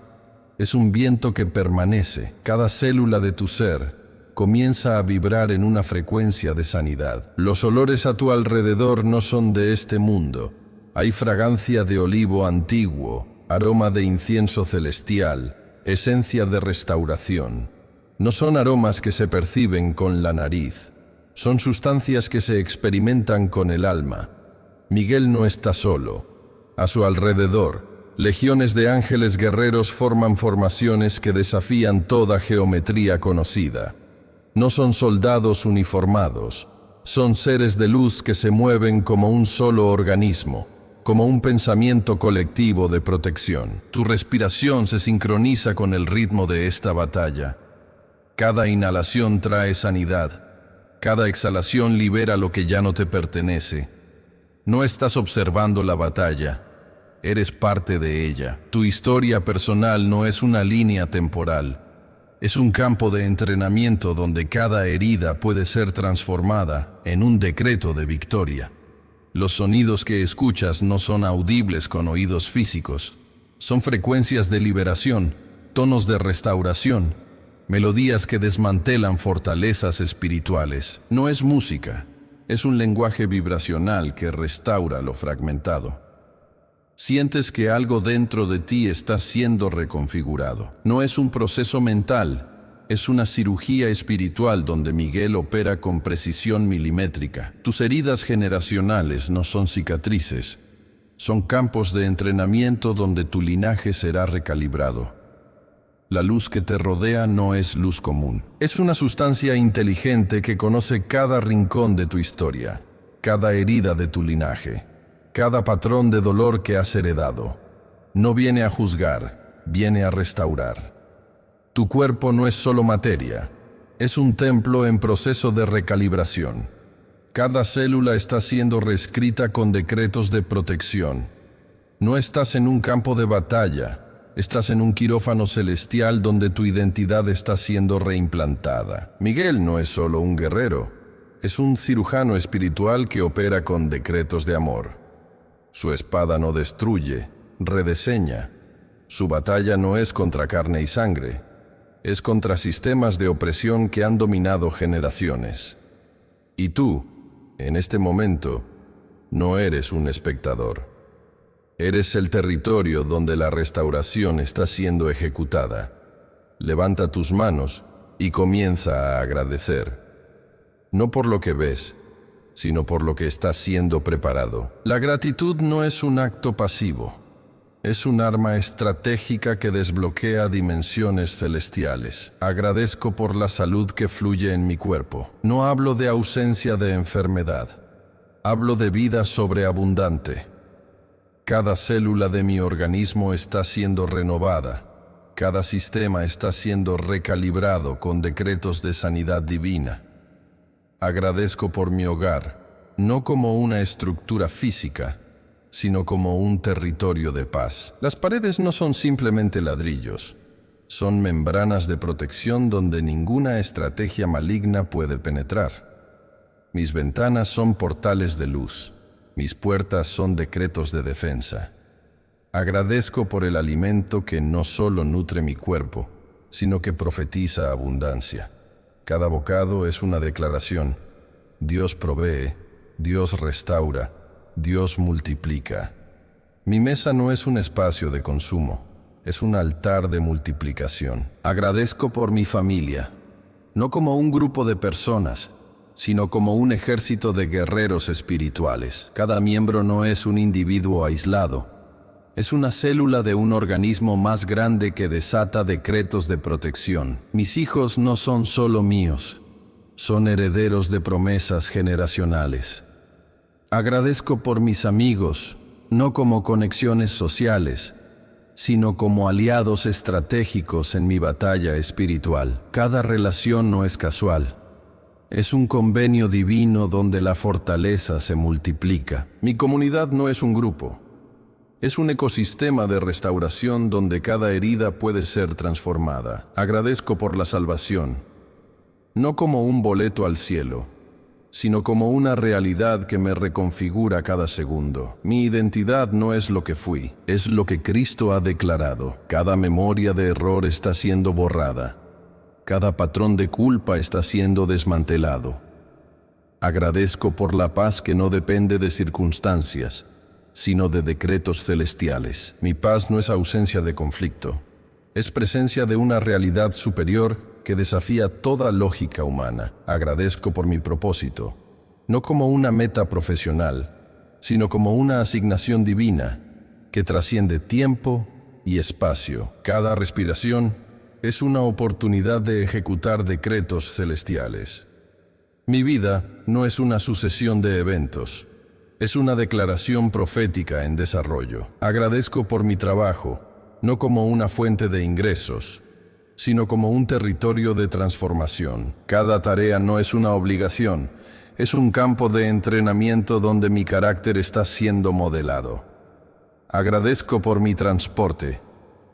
[SPEAKER 1] es un viento que permanece. Cada célula de tu ser comienza a vibrar en una frecuencia de sanidad. Los olores a tu alrededor no son de este mundo. Hay fragancia de olivo antiguo, aroma de incienso celestial, esencia de restauración. No son aromas que se perciben con la nariz, son sustancias que se experimentan con el alma. Miguel no está solo. A su alrededor, legiones de ángeles guerreros forman formaciones que desafían toda geometría conocida. No son soldados uniformados, son seres de luz que se mueven como un solo organismo, como un pensamiento colectivo de protección. Tu respiración se sincroniza con el ritmo de esta batalla. Cada inhalación trae sanidad, cada exhalación libera lo que ya no te pertenece. No estás observando la batalla, eres parte de ella. Tu historia personal no es una línea temporal. Es un campo de entrenamiento donde cada herida puede ser transformada en un decreto de victoria. Los sonidos que escuchas no son audibles con oídos físicos. Son frecuencias de liberación, tonos de restauración, melodías que desmantelan fortalezas espirituales. No es música, es un lenguaje vibracional que restaura lo fragmentado. Sientes que algo dentro de ti está siendo reconfigurado. No es un proceso mental, es una cirugía espiritual donde Miguel opera con precisión milimétrica. Tus heridas generacionales no son cicatrices, son campos de entrenamiento donde tu linaje será recalibrado. La luz que te rodea no es luz común. Es una sustancia inteligente que conoce cada rincón de tu historia, cada herida de tu linaje, cada patrón de dolor que has heredado. No viene a juzgar, viene a restaurar. Tu cuerpo no es solo materia, es un templo en proceso de recalibración. Cada célula está siendo reescrita con decretos de protección. No estás en un campo de batalla, estás en un quirófano celestial donde tu identidad está siendo reimplantada. Miguel no es solo un guerrero, es un cirujano espiritual que opera con decretos de amor. Su espada no destruye, rediseña. Su batalla no es contra carne y sangre, es contra sistemas de opresión que han dominado generaciones. Y tú, en este momento, no eres un espectador. Eres el territorio donde la restauración está siendo ejecutada. Levanta tus manos y comienza a agradecer. No por lo que ves, sino por lo que está siendo preparado. La gratitud no es un acto pasivo, es un arma estratégica que desbloquea dimensiones celestiales. Agradezco por la salud que fluye en mi cuerpo. No hablo de ausencia de enfermedad, hablo de vida sobreabundante. Cada célula de mi organismo está siendo renovada, cada sistema está siendo recalibrado con decretos de sanidad divina. Agradezco por mi hogar, no como una estructura física, sino como un territorio de paz. Las paredes no son simplemente ladrillos, son membranas de protección donde ninguna estrategia maligna puede penetrar. Mis ventanas son portales de luz, mis puertas son decretos de defensa. Agradezco por el alimento que no solo nutre mi cuerpo, sino que profetiza abundancia. Cada bocado es una declaración. Dios provee, Dios restaura, Dios multiplica. Mi mesa no es un espacio de consumo, es un altar de multiplicación. Agradezco por mi familia, no como un grupo de personas, sino como un ejército de guerreros espirituales. Cada miembro no es un individuo aislado, es una célula de un organismo más grande que desata decretos de protección. Mis hijos no son solo míos, son herederos de promesas generacionales. Agradezco por mis amigos, no como conexiones sociales, sino como aliados estratégicos en mi batalla espiritual. Cada relación no es casual, es un convenio divino donde la fortaleza se multiplica. Mi comunidad no es un grupo, Es un ecosistema de restauración donde cada herida puede ser transformada. Agradezco por la salvación, no como un boleto al cielo, sino como una realidad que me reconfigura cada segundo. Mi identidad no es lo que fui, es lo que Cristo ha declarado. Cada memoria de error está siendo borrada. Cada patrón de culpa está siendo desmantelado. Agradezco por la paz que no depende de circunstancias, sino de decretos celestiales. Mi paz no es ausencia de conflicto, es presencia de una realidad superior que desafía toda lógica humana. Agradezco por mi propósito, no como una meta profesional, sino como una asignación divina que trasciende tiempo y espacio. Cada respiración es una oportunidad de ejecutar decretos celestiales. Mi vida no es una sucesión de eventos, es una declaración profética en desarrollo. Agradezco por mi trabajo, no como una fuente de ingresos, sino como un territorio de transformación. Cada tarea no es una obligación, es un campo de entrenamiento donde mi carácter está siendo modelado. Agradezco por mi transporte,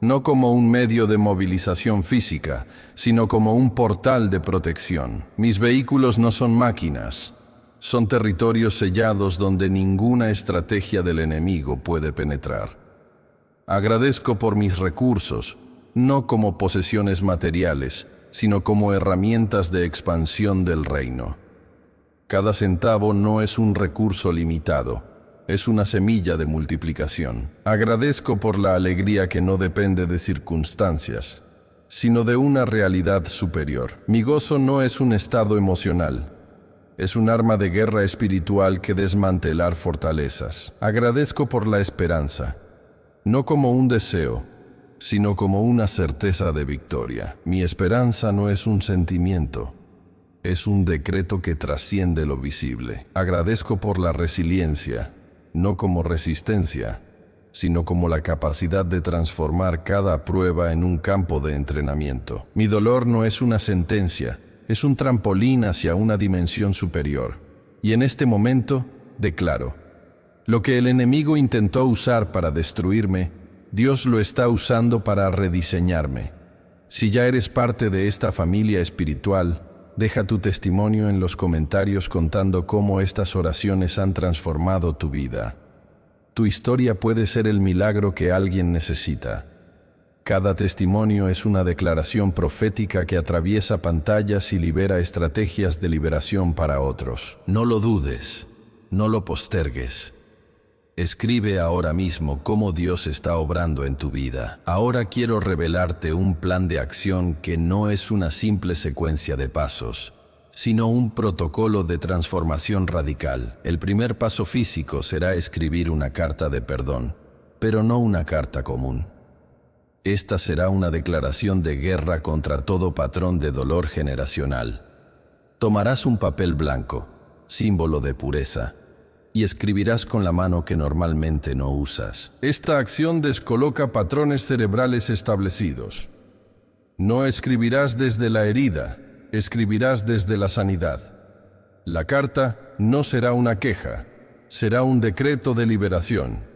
[SPEAKER 1] no como un medio de movilización física, sino como un portal de protección. Mis vehículos no son máquinas, son territorios sellados donde ninguna estrategia del enemigo puede penetrar. Agradezco por mis recursos, no como posesiones materiales, sino como herramientas de expansión del reino. Cada centavo no es un recurso limitado, es una semilla de multiplicación. Agradezco por la alegría que no depende de circunstancias, sino de una realidad superior. Mi gozo no es un estado emocional, es un arma de guerra espiritual que desmantelar fortalezas. Agradezco por la esperanza, no como un deseo, sino como una certeza de victoria. Mi esperanza no es un sentimiento, es un decreto que trasciende lo visible. Agradezco por la resiliencia, no como resistencia, sino como la capacidad de transformar cada prueba en un campo de entrenamiento. Mi dolor no es una sentencia, es un trampolín hacia una dimensión superior. Y en este momento, declaro, lo que el enemigo intentó usar para destruirme, Dios lo está usando para rediseñarme. Si ya eres parte de esta familia espiritual, deja tu testimonio en los comentarios contando cómo estas oraciones han transformado tu vida. Tu historia puede ser el milagro que alguien necesita. Cada testimonio es una declaración profética que atraviesa pantallas y libera estrategias de liberación para otros. No lo dudes, no lo postergues. Escribe ahora mismo cómo Dios está obrando en tu vida. Ahora quiero revelarte un plan de acción que no es una simple secuencia de pasos, sino un protocolo de transformación radical. El primer paso físico será escribir una carta de perdón, pero no una carta común. Esta será una declaración de guerra contra todo patrón de dolor generacional. Tomarás un papel blanco, símbolo de pureza, y escribirás con la mano que normalmente no usas. Esta acción descoloca patrones cerebrales establecidos. No escribirás desde la herida, escribirás desde la sanidad. La carta no será una queja, será un decreto de liberación.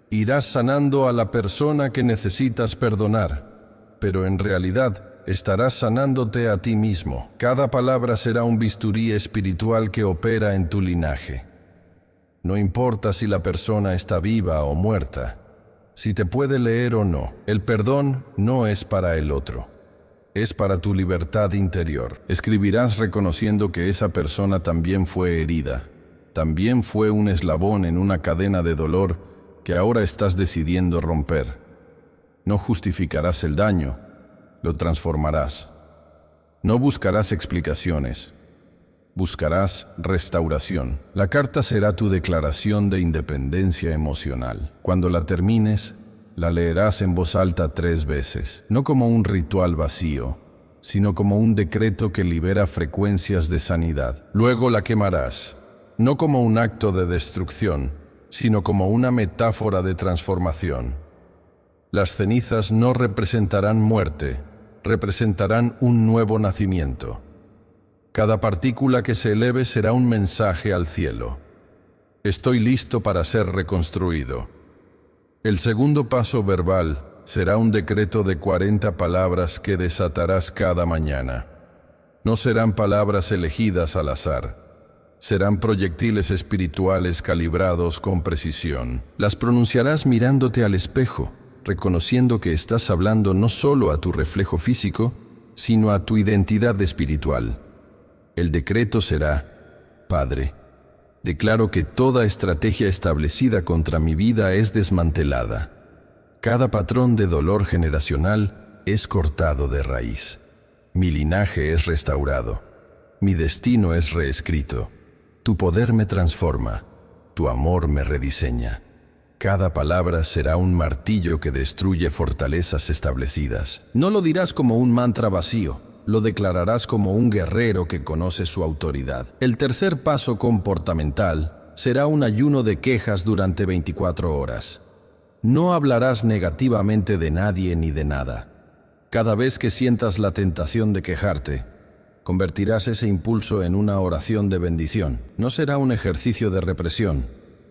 [SPEAKER 1] Irás sanando a la persona que necesitas perdonar, pero en realidad estarás sanándote a ti mismo. Cada palabra será un bisturí espiritual que opera en tu linaje. No importa si la persona está viva o muerta, si te puede leer o no. El perdón no es para el otro, es para tu libertad interior. Escribirás reconociendo que esa persona también fue herida, también fue un eslabón en una cadena de dolor que ahora estás decidiendo romper. No justificarás el daño, lo transformarás. No buscarás explicaciones, buscarás restauración. La carta será tu declaración de independencia emocional. Cuando la termines, la leerás en voz alta 3 veces, no como un ritual vacío, sino como un decreto que libera frecuencias de sanidad. Luego la quemarás, no como un acto de destrucción, sino como una metáfora de transformación. Las cenizas no representarán muerte, representarán un nuevo nacimiento. Cada partícula que se eleve será un mensaje al cielo. Estoy listo para ser reconstruido. El segundo paso verbal será un decreto de 40 palabras que desatarás cada mañana. No serán palabras elegidas al azar. Serán proyectiles espirituales calibrados con precisión. Las pronunciarás mirándote al espejo, reconociendo que estás hablando no solo a tu reflejo físico, sino a tu identidad espiritual. El decreto será: Padre, declaro que toda estrategia establecida contra mi vida es desmantelada. Cada patrón de dolor generacional es cortado de raíz. Mi linaje es restaurado. Mi destino es reescrito. Tu poder me transforma. Tu amor me rediseña. Cada palabra será un martillo que destruye fortalezas establecidas. No lo dirás como un mantra vacío. Lo declararás como un guerrero que conoce su autoridad. El tercer paso comportamental será un ayuno de quejas durante 24 horas. No hablarás negativamente de nadie ni de nada. Cada vez que sientas la tentación de quejarte, convertirás ese impulso en una oración de bendición. No será un ejercicio de represión,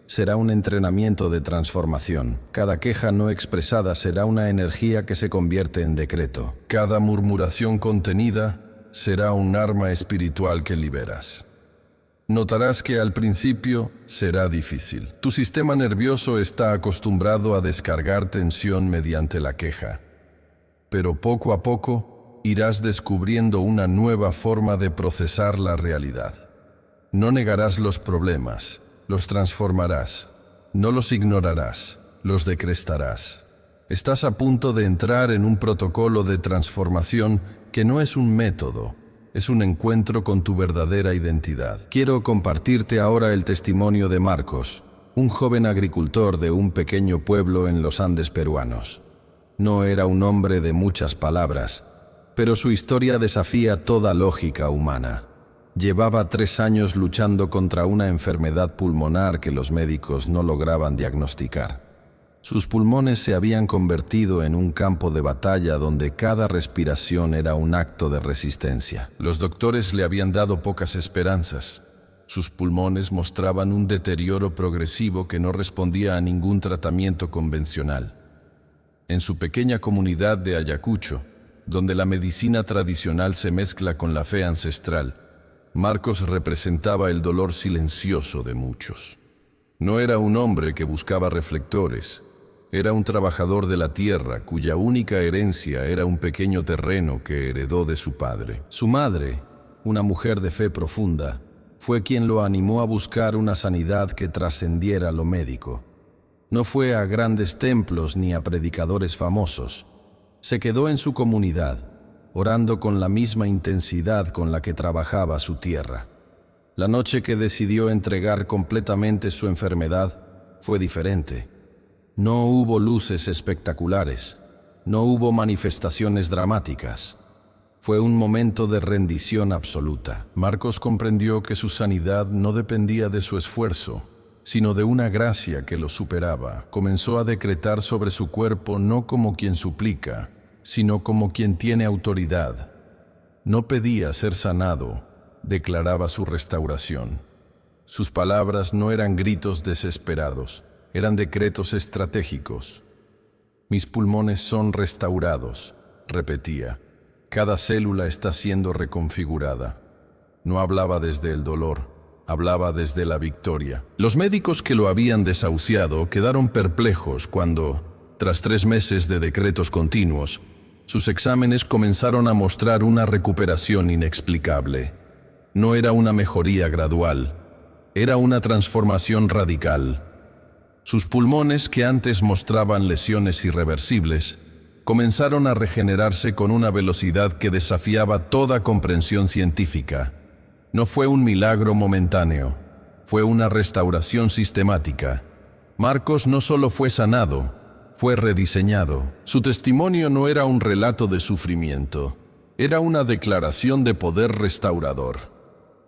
[SPEAKER 1] será un entrenamiento de transformación. Cada queja no expresada será una energía que se convierte en decreto. Cada murmuración contenida será un arma espiritual que liberas. Notarás que al principio será difícil. Tu sistema nervioso está acostumbrado a descargar tensión mediante la queja. Pero poco a poco irás descubriendo una nueva forma de procesar la realidad. No negarás los problemas, los transformarás. No los ignorarás, los decretarás. Estás a punto de entrar en un protocolo de transformación que no es un método, es un encuentro con tu verdadera identidad. Quiero compartirte ahora el testimonio de Marcos, un joven agricultor de un pequeño pueblo en los Andes peruanos. No era un hombre de muchas palabras, pero su historia desafía toda lógica humana. Llevaba 3 años luchando contra una enfermedad pulmonar que los médicos no lograban diagnosticar. Sus pulmones se habían convertido en un campo de batalla donde cada respiración era un acto de resistencia. Los doctores le habían dado pocas esperanzas. Sus pulmones mostraban un deterioro progresivo que no respondía a ningún tratamiento convencional. En su pequeña comunidad de Ayacucho, donde la medicina tradicional se mezcla con la fe ancestral, Marcos representaba el dolor silencioso de muchos. No era un hombre que buscaba reflectores. Era un trabajador de la tierra cuya única herencia era un pequeño terreno que heredó de su padre. Su madre, una mujer de fe profunda, fue quien lo animó a buscar una sanidad que trascendiera lo médico. No fue a grandes templos ni a predicadores famosos. Se quedó en su comunidad, orando con la misma intensidad con la que trabajaba su tierra. La noche que decidió entregar completamente su enfermedad fue diferente. No hubo luces espectaculares, no hubo manifestaciones dramáticas. Fue un momento de rendición absoluta. Marcos comprendió que su sanidad no dependía de su esfuerzo, sino de una gracia que lo superaba. Comenzó a decretar sobre su cuerpo no como quien suplica, sino como quien tiene autoridad. No pedía ser sanado, declaraba su restauración. Sus palabras no eran gritos desesperados, eran decretos estratégicos. Mis pulmones son restaurados, repetía. Cada célula está siendo reconfigurada. No hablaba desde el dolor, hablaba desde la victoria. Los médicos que lo habían desahuciado quedaron perplejos cuando, tras 3 meses de decretos continuos, sus exámenes comenzaron a mostrar una recuperación inexplicable. No era una mejoría gradual, era una transformación radical. Sus pulmones, que antes mostraban lesiones irreversibles, comenzaron a regenerarse con una velocidad que desafiaba toda comprensión científica. No fue un milagro momentáneo, fue una restauración sistemática. Marcos no solo fue sanado, fue rediseñado. Su testimonio no era un relato de sufrimiento, era una declaración de poder restaurador.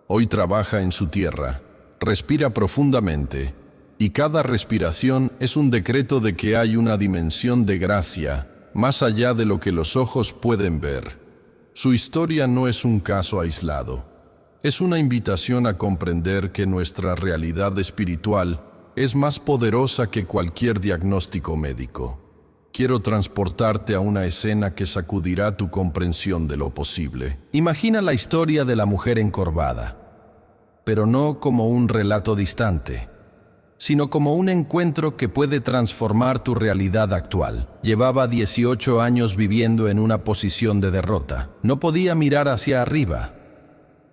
[SPEAKER 1] Hoy trabaja en su tierra, respira profundamente, y cada respiración es un decreto de que hay una dimensión de gracia, más allá de lo que los ojos pueden ver. Su historia no es un caso aislado, es una invitación a comprender que nuestra realidad espiritual es más poderosa que cualquier diagnóstico médico. Quiero transportarte a una escena que sacudirá tu comprensión de lo posible. Imagina la historia de la mujer encorvada, pero no como un relato distante, sino como un encuentro que puede transformar tu realidad actual. Llevaba 18 años viviendo en una posición de derrota. No podía mirar hacia arriba.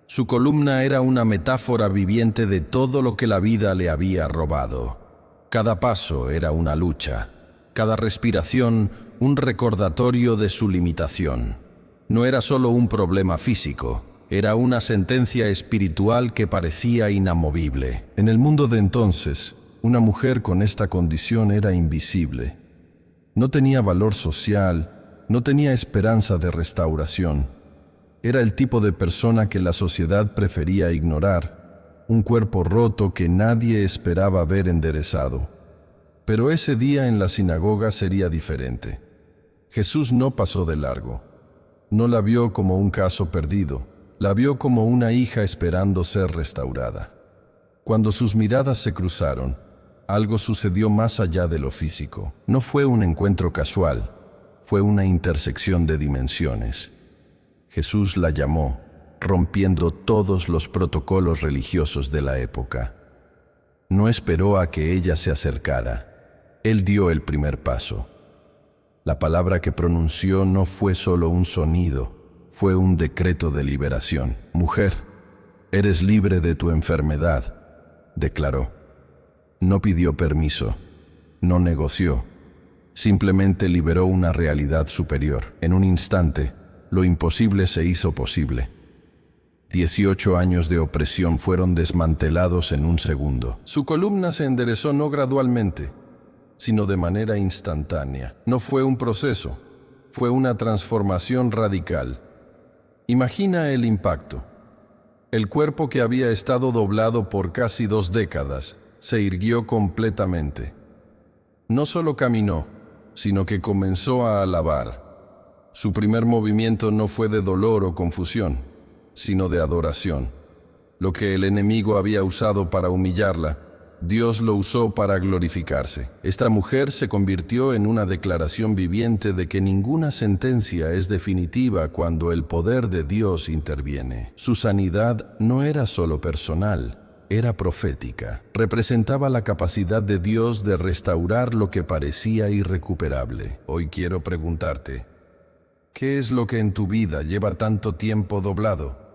[SPEAKER 1] Su columna era una metáfora viviente de todo lo que la vida le había robado. Cada paso era una lucha. Cada respiración, un recordatorio de su limitación. No era solo un problema físico, era una sentencia espiritual que parecía inamovible. En el mundo de entonces, una mujer con esta condición era invisible. No tenía valor social, no tenía esperanza de restauración. Era el tipo de persona que la sociedad prefería ignorar, un cuerpo roto que nadie esperaba ver enderezado. Pero ese día en la sinagoga sería diferente. Jesús no pasó de largo. No la vio como un caso perdido, la vio como una hija esperando ser restaurada. Cuando sus miradas se cruzaron, algo sucedió más allá de lo físico. No fue un encuentro casual, fue una intersección de dimensiones. Jesús la llamó, rompiendo todos los protocolos religiosos de la época. No esperó a que ella se acercara. Él dio el primer paso. La palabra que pronunció no fue solo un sonido, fue un decreto de liberación. Mujer, eres libre de tu enfermedad, declaró. No pidió permiso, no negoció, simplemente liberó una realidad superior. En un instante, lo imposible se hizo posible. 18 años de opresión fueron desmantelados en un segundo. Su columna se enderezó no gradualmente, sino de manera instantánea. No fue un proceso, fue una transformación radical. Imagina el impacto. El cuerpo que había estado doblado por casi 2 décadas se irguió completamente. No solo caminó, sino que comenzó a alabar. Su primer movimiento no fue de dolor o confusión, sino de adoración. Lo que el enemigo había usado para humillarla, Dios lo usó para glorificarse. Esta mujer se convirtió en una declaración viviente de que ninguna sentencia es definitiva cuando el poder de Dios interviene. Su sanidad no era solo personal, era profética. Representaba la capacidad de Dios de restaurar lo que parecía irrecuperable. Hoy quiero preguntarte, ¿qué es lo que en tu vida lleva tanto tiempo doblado?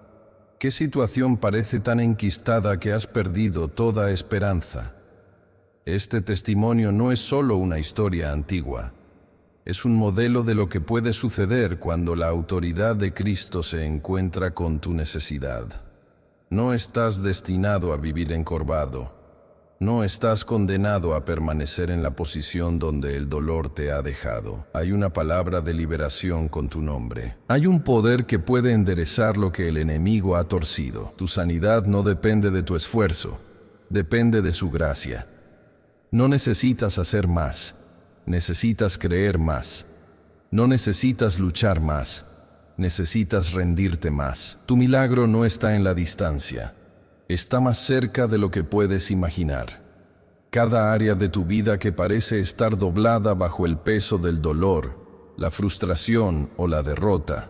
[SPEAKER 1] ¿Qué situación parece tan enquistada que has perdido toda esperanza? Este testimonio no es solo una historia antigua. Es un modelo de lo que puede suceder cuando la autoridad de Cristo se encuentra con tu necesidad. No estás destinado a vivir encorvado. No estás condenado a permanecer en la posición donde el dolor te ha dejado. Hay una palabra de liberación con tu nombre. Hay un poder que puede enderezar lo que el enemigo ha torcido. Tu sanidad no depende de tu esfuerzo, depende de su gracia. No necesitas hacer más, necesitas creer más. No necesitas luchar más, necesitas rendirte más. Tu milagro no está en la distancia. Está más cerca de lo que puedes imaginar. Cada área de tu vida que parece estar doblada bajo el peso del dolor, la frustración o la derrota,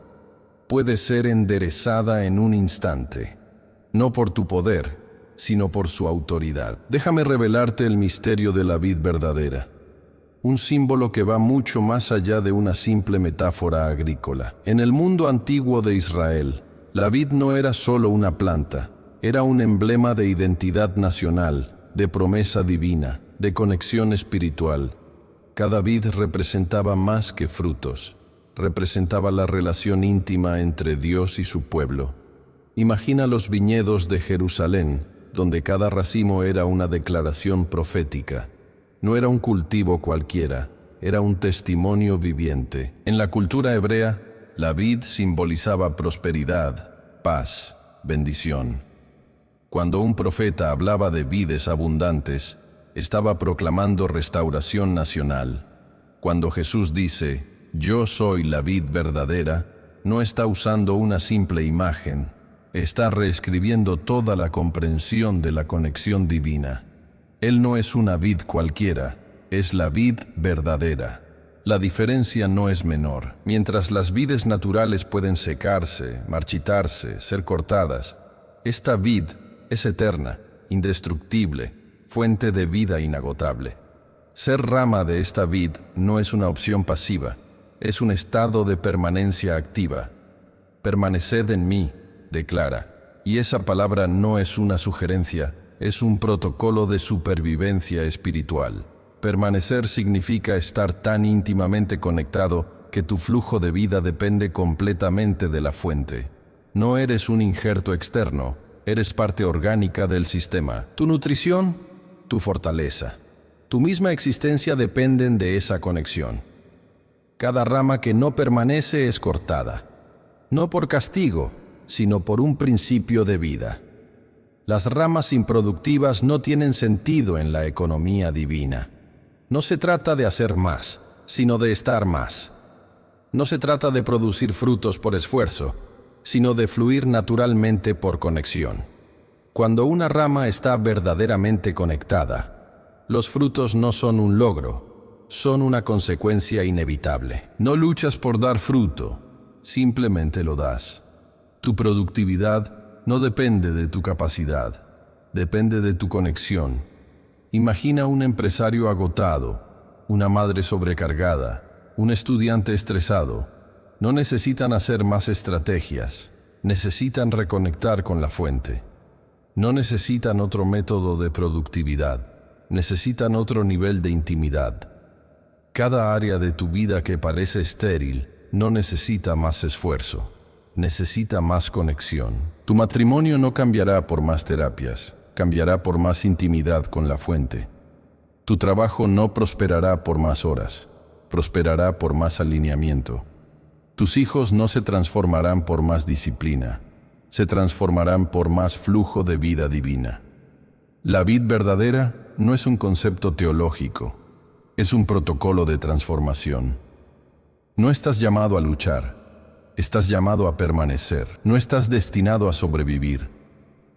[SPEAKER 1] puede ser enderezada en un instante, no por tu poder, sino por su autoridad. Déjame revelarte el misterio de la vid verdadera, un símbolo que va mucho más allá de una simple metáfora agrícola. En el mundo antiguo de Israel, la vid no era solo una planta, era un emblema de identidad nacional, de promesa divina, de conexión espiritual. Cada vid representaba más que frutos, representaba la relación íntima entre Dios y su pueblo. Imagina los viñedos de Jerusalén, donde cada racimo era una declaración profética. No era un cultivo cualquiera, era un testimonio viviente. En la cultura hebrea, la vid simbolizaba prosperidad, paz, bendición. Cuando un profeta hablaba de vides abundantes, estaba proclamando restauración nacional. Cuando Jesús dice, «Yo soy la vid verdadera», no está usando una simple imagen, está reescribiendo toda la comprensión de la conexión divina. Él no es una vid cualquiera, es la vid verdadera. La diferencia no es menor. Mientras las vides naturales pueden secarse, marchitarse, ser cortadas, esta vid es eterna, indestructible, fuente de vida inagotable. Ser rama de esta vid no es una opción pasiva, es un estado de permanencia activa. Permaneced en mí, declara, y esa palabra no es una sugerencia, es un protocolo de supervivencia espiritual. Permanecer significa estar tan íntimamente conectado que tu flujo de vida depende completamente de la fuente. No eres un injerto externo, eres parte orgánica del sistema. Tu nutrición, tu fortaleza, tu misma existencia dependen de esa conexión. Cada rama que no permanece es cortada, no por castigo, sino por un principio de vida. Las ramas improductivas no tienen sentido en la economía divina. No se trata de hacer más, sino de estar más. No se trata de producir frutos por esfuerzo, sino de fluir naturalmente por conexión. Cuando una rama está verdaderamente conectada, los frutos no son un logro, son una consecuencia inevitable. No luchas por dar fruto, simplemente lo das. Tu productividad no depende de tu capacidad, depende de tu conexión. Imagina un empresario agotado, una madre sobrecargada, un estudiante estresado. No necesitan hacer más estrategias, necesitan reconectar con la fuente. No necesitan otro método de productividad, necesitan otro nivel de intimidad. Cada área de tu vida que parece estéril no necesita más esfuerzo, necesita más conexión. Tu matrimonio no cambiará por más terapias, cambiará por más intimidad con la fuente. Tu trabajo no prosperará por más horas, prosperará por más alineamiento. Tus hijos no se transformarán por más disciplina, se transformarán por más flujo de vida divina. La vid verdadera no es un concepto teológico, es un protocolo de transformación. No estás llamado a luchar, estás llamado a permanecer. No estás destinado a sobrevivir,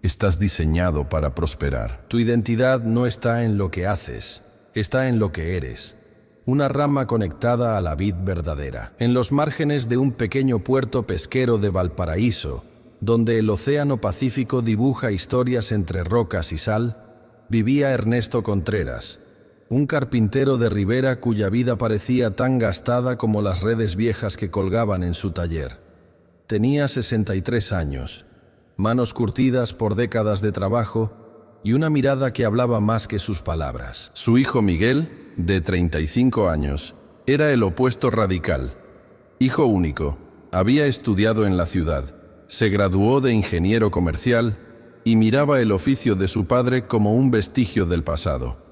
[SPEAKER 1] estás diseñado para prosperar. Tu identidad no está en lo que haces, está en lo que eres. Una rama conectada a la vid verdadera. En los márgenes de un pequeño puerto pesquero de Valparaíso, donde el océano Pacífico dibuja historias entre rocas y sal, vivía Ernesto Contreras, un carpintero de Rivera cuya vida parecía tan gastada como las redes viejas que colgaban en su taller. Tenía 63 años, manos curtidas por décadas de trabajo y una mirada que hablaba más que sus palabras. Su hijo Miguel, de 35 años, era el opuesto radical. Hijo único, había estudiado en la ciudad, se graduó de ingeniero comercial y miraba el oficio de su padre como un vestigio del pasado.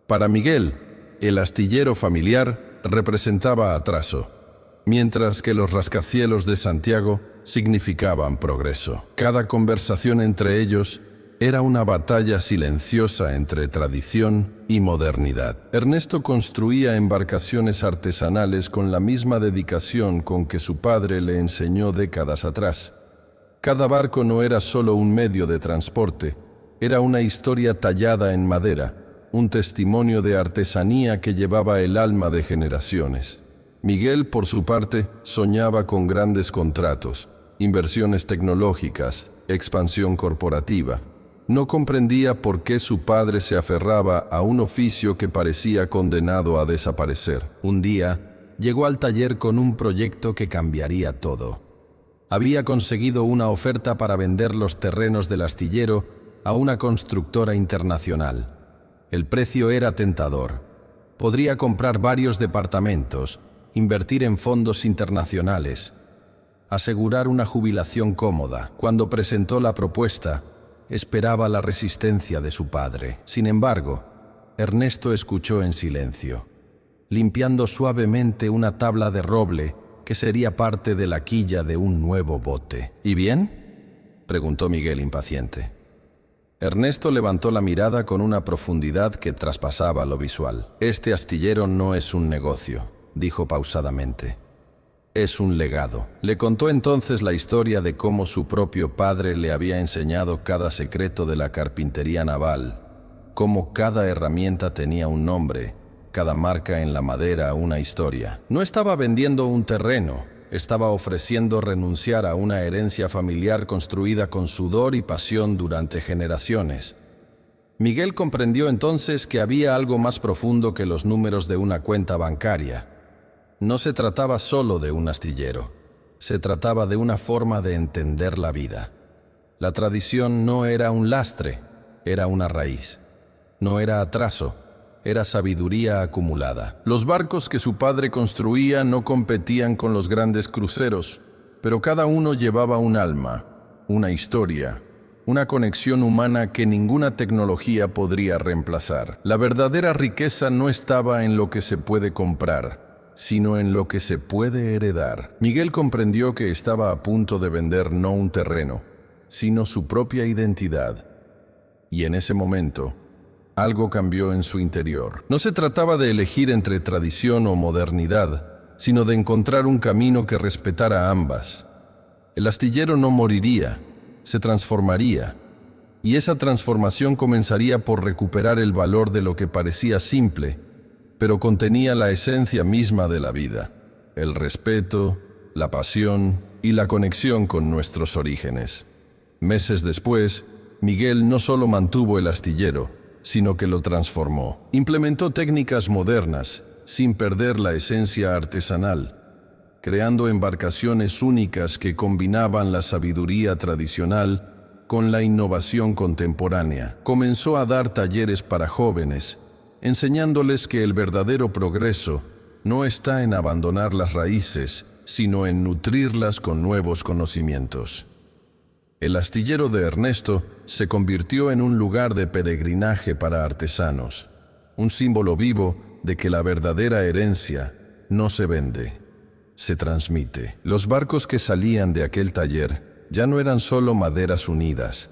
[SPEAKER 1] Para Miguel, el astillero familiar representaba atraso, mientras que los rascacielos de Santiago significaban progreso. Cada conversación entre ellos era una batalla silenciosa entre tradición y modernidad. Ernesto construía embarcaciones artesanales con la misma dedicación con que su padre le enseñó décadas atrás. Cada barco no era solo un medio de transporte, era una historia tallada en madera, un testimonio de artesanía que llevaba el alma de generaciones. Miguel, por su parte, soñaba con grandes contratos, inversiones tecnológicas, expansión corporativa. No comprendía por qué su padre se aferraba a un oficio que parecía condenado a desaparecer. Un día, llegó al taller con un proyecto que cambiaría todo. Había conseguido una oferta para vender los terrenos del astillero a una constructora internacional. El precio era tentador. Podría comprar varios departamentos, invertir en fondos internacionales, asegurar una jubilación cómoda. Cuando presentó la propuesta, esperaba la resistencia de su padre. Sin embargo, Ernesto escuchó en silencio, limpiando suavemente una tabla de roble que sería parte de la quilla de un nuevo bote. ¿Y bien?, preguntó Miguel impaciente. Ernesto levantó la mirada con una profundidad que traspasaba lo visual. Este astillero no es un negocio, dijo pausadamente. Es un legado. Le contó entonces la historia de cómo su propio padre le había enseñado cada secreto de la carpintería naval, cómo cada herramienta tenía un nombre, cada marca en la madera una historia. No estaba vendiendo un terreno, estaba ofreciendo renunciar a una herencia familiar construida con sudor y pasión durante generaciones. Miguel comprendió entonces que había algo más profundo que los números de una cuenta bancaria. No se trataba solo de un astillero, se trataba de una forma de entender la vida. La tradición no era un lastre, era una raíz. No era atraso, era sabiduría acumulada. Los barcos que su padre construía no competían con los grandes cruceros, pero cada uno llevaba un alma, una historia, una conexión humana que ninguna tecnología podría reemplazar. La verdadera riqueza no estaba en lo que se puede comprar, sino en lo que se puede heredar. Miguel comprendió que estaba a punto de vender no un terreno, sino su propia identidad. Y en ese momento, algo cambió en su interior. No se trataba de elegir entre tradición o modernidad, sino de encontrar un camino que respetara ambas. El astillero no moriría, se transformaría, y esa transformación comenzaría por recuperar el valor de lo que parecía simple, pero contenía la esencia misma de la vida, el respeto, la pasión y la conexión con nuestros orígenes. Meses después, Miguel no solo mantuvo el astillero, sino que lo transformó. Implementó técnicas modernas, sin perder la esencia artesanal, creando embarcaciones únicas que combinaban la sabiduría tradicional con la innovación contemporánea. Comenzó a dar talleres para jóvenes, enseñándoles que el verdadero progreso no está en abandonar las raíces, sino en nutrirlas con nuevos conocimientos. El astillero de Ernesto se convirtió en un lugar de peregrinaje para artesanos, un símbolo vivo de que la verdadera herencia no se vende, se transmite. Los barcos que salían de aquel taller ya no eran solo maderas unidas,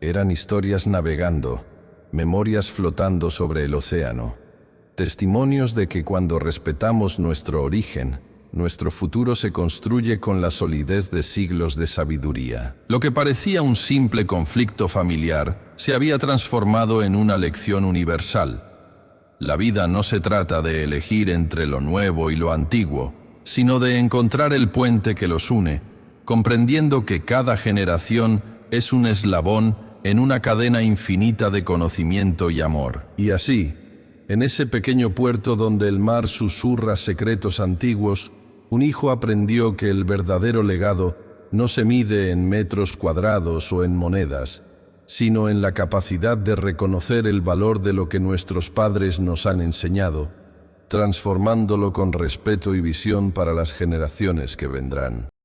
[SPEAKER 1] eran historias navegando, memorias flotando sobre el océano, testimonios de que cuando respetamos nuestro origen, nuestro futuro se construye con la solidez de siglos de sabiduría. Lo que parecía un simple conflicto familiar se había transformado en una lección universal. La vida no se trata de elegir entre lo nuevo y lo antiguo, sino de encontrar el puente que los une, comprendiendo que cada generación es un eslabón en una cadena infinita de conocimiento y amor. Y así, en ese pequeño puerto donde el mar susurra secretos antiguos, un hijo aprendió que el verdadero legado no se mide en metros cuadrados o en monedas, sino en la capacidad de reconocer el valor de lo que nuestros padres nos han enseñado, transformándolo con respeto y visión para las generaciones que vendrán.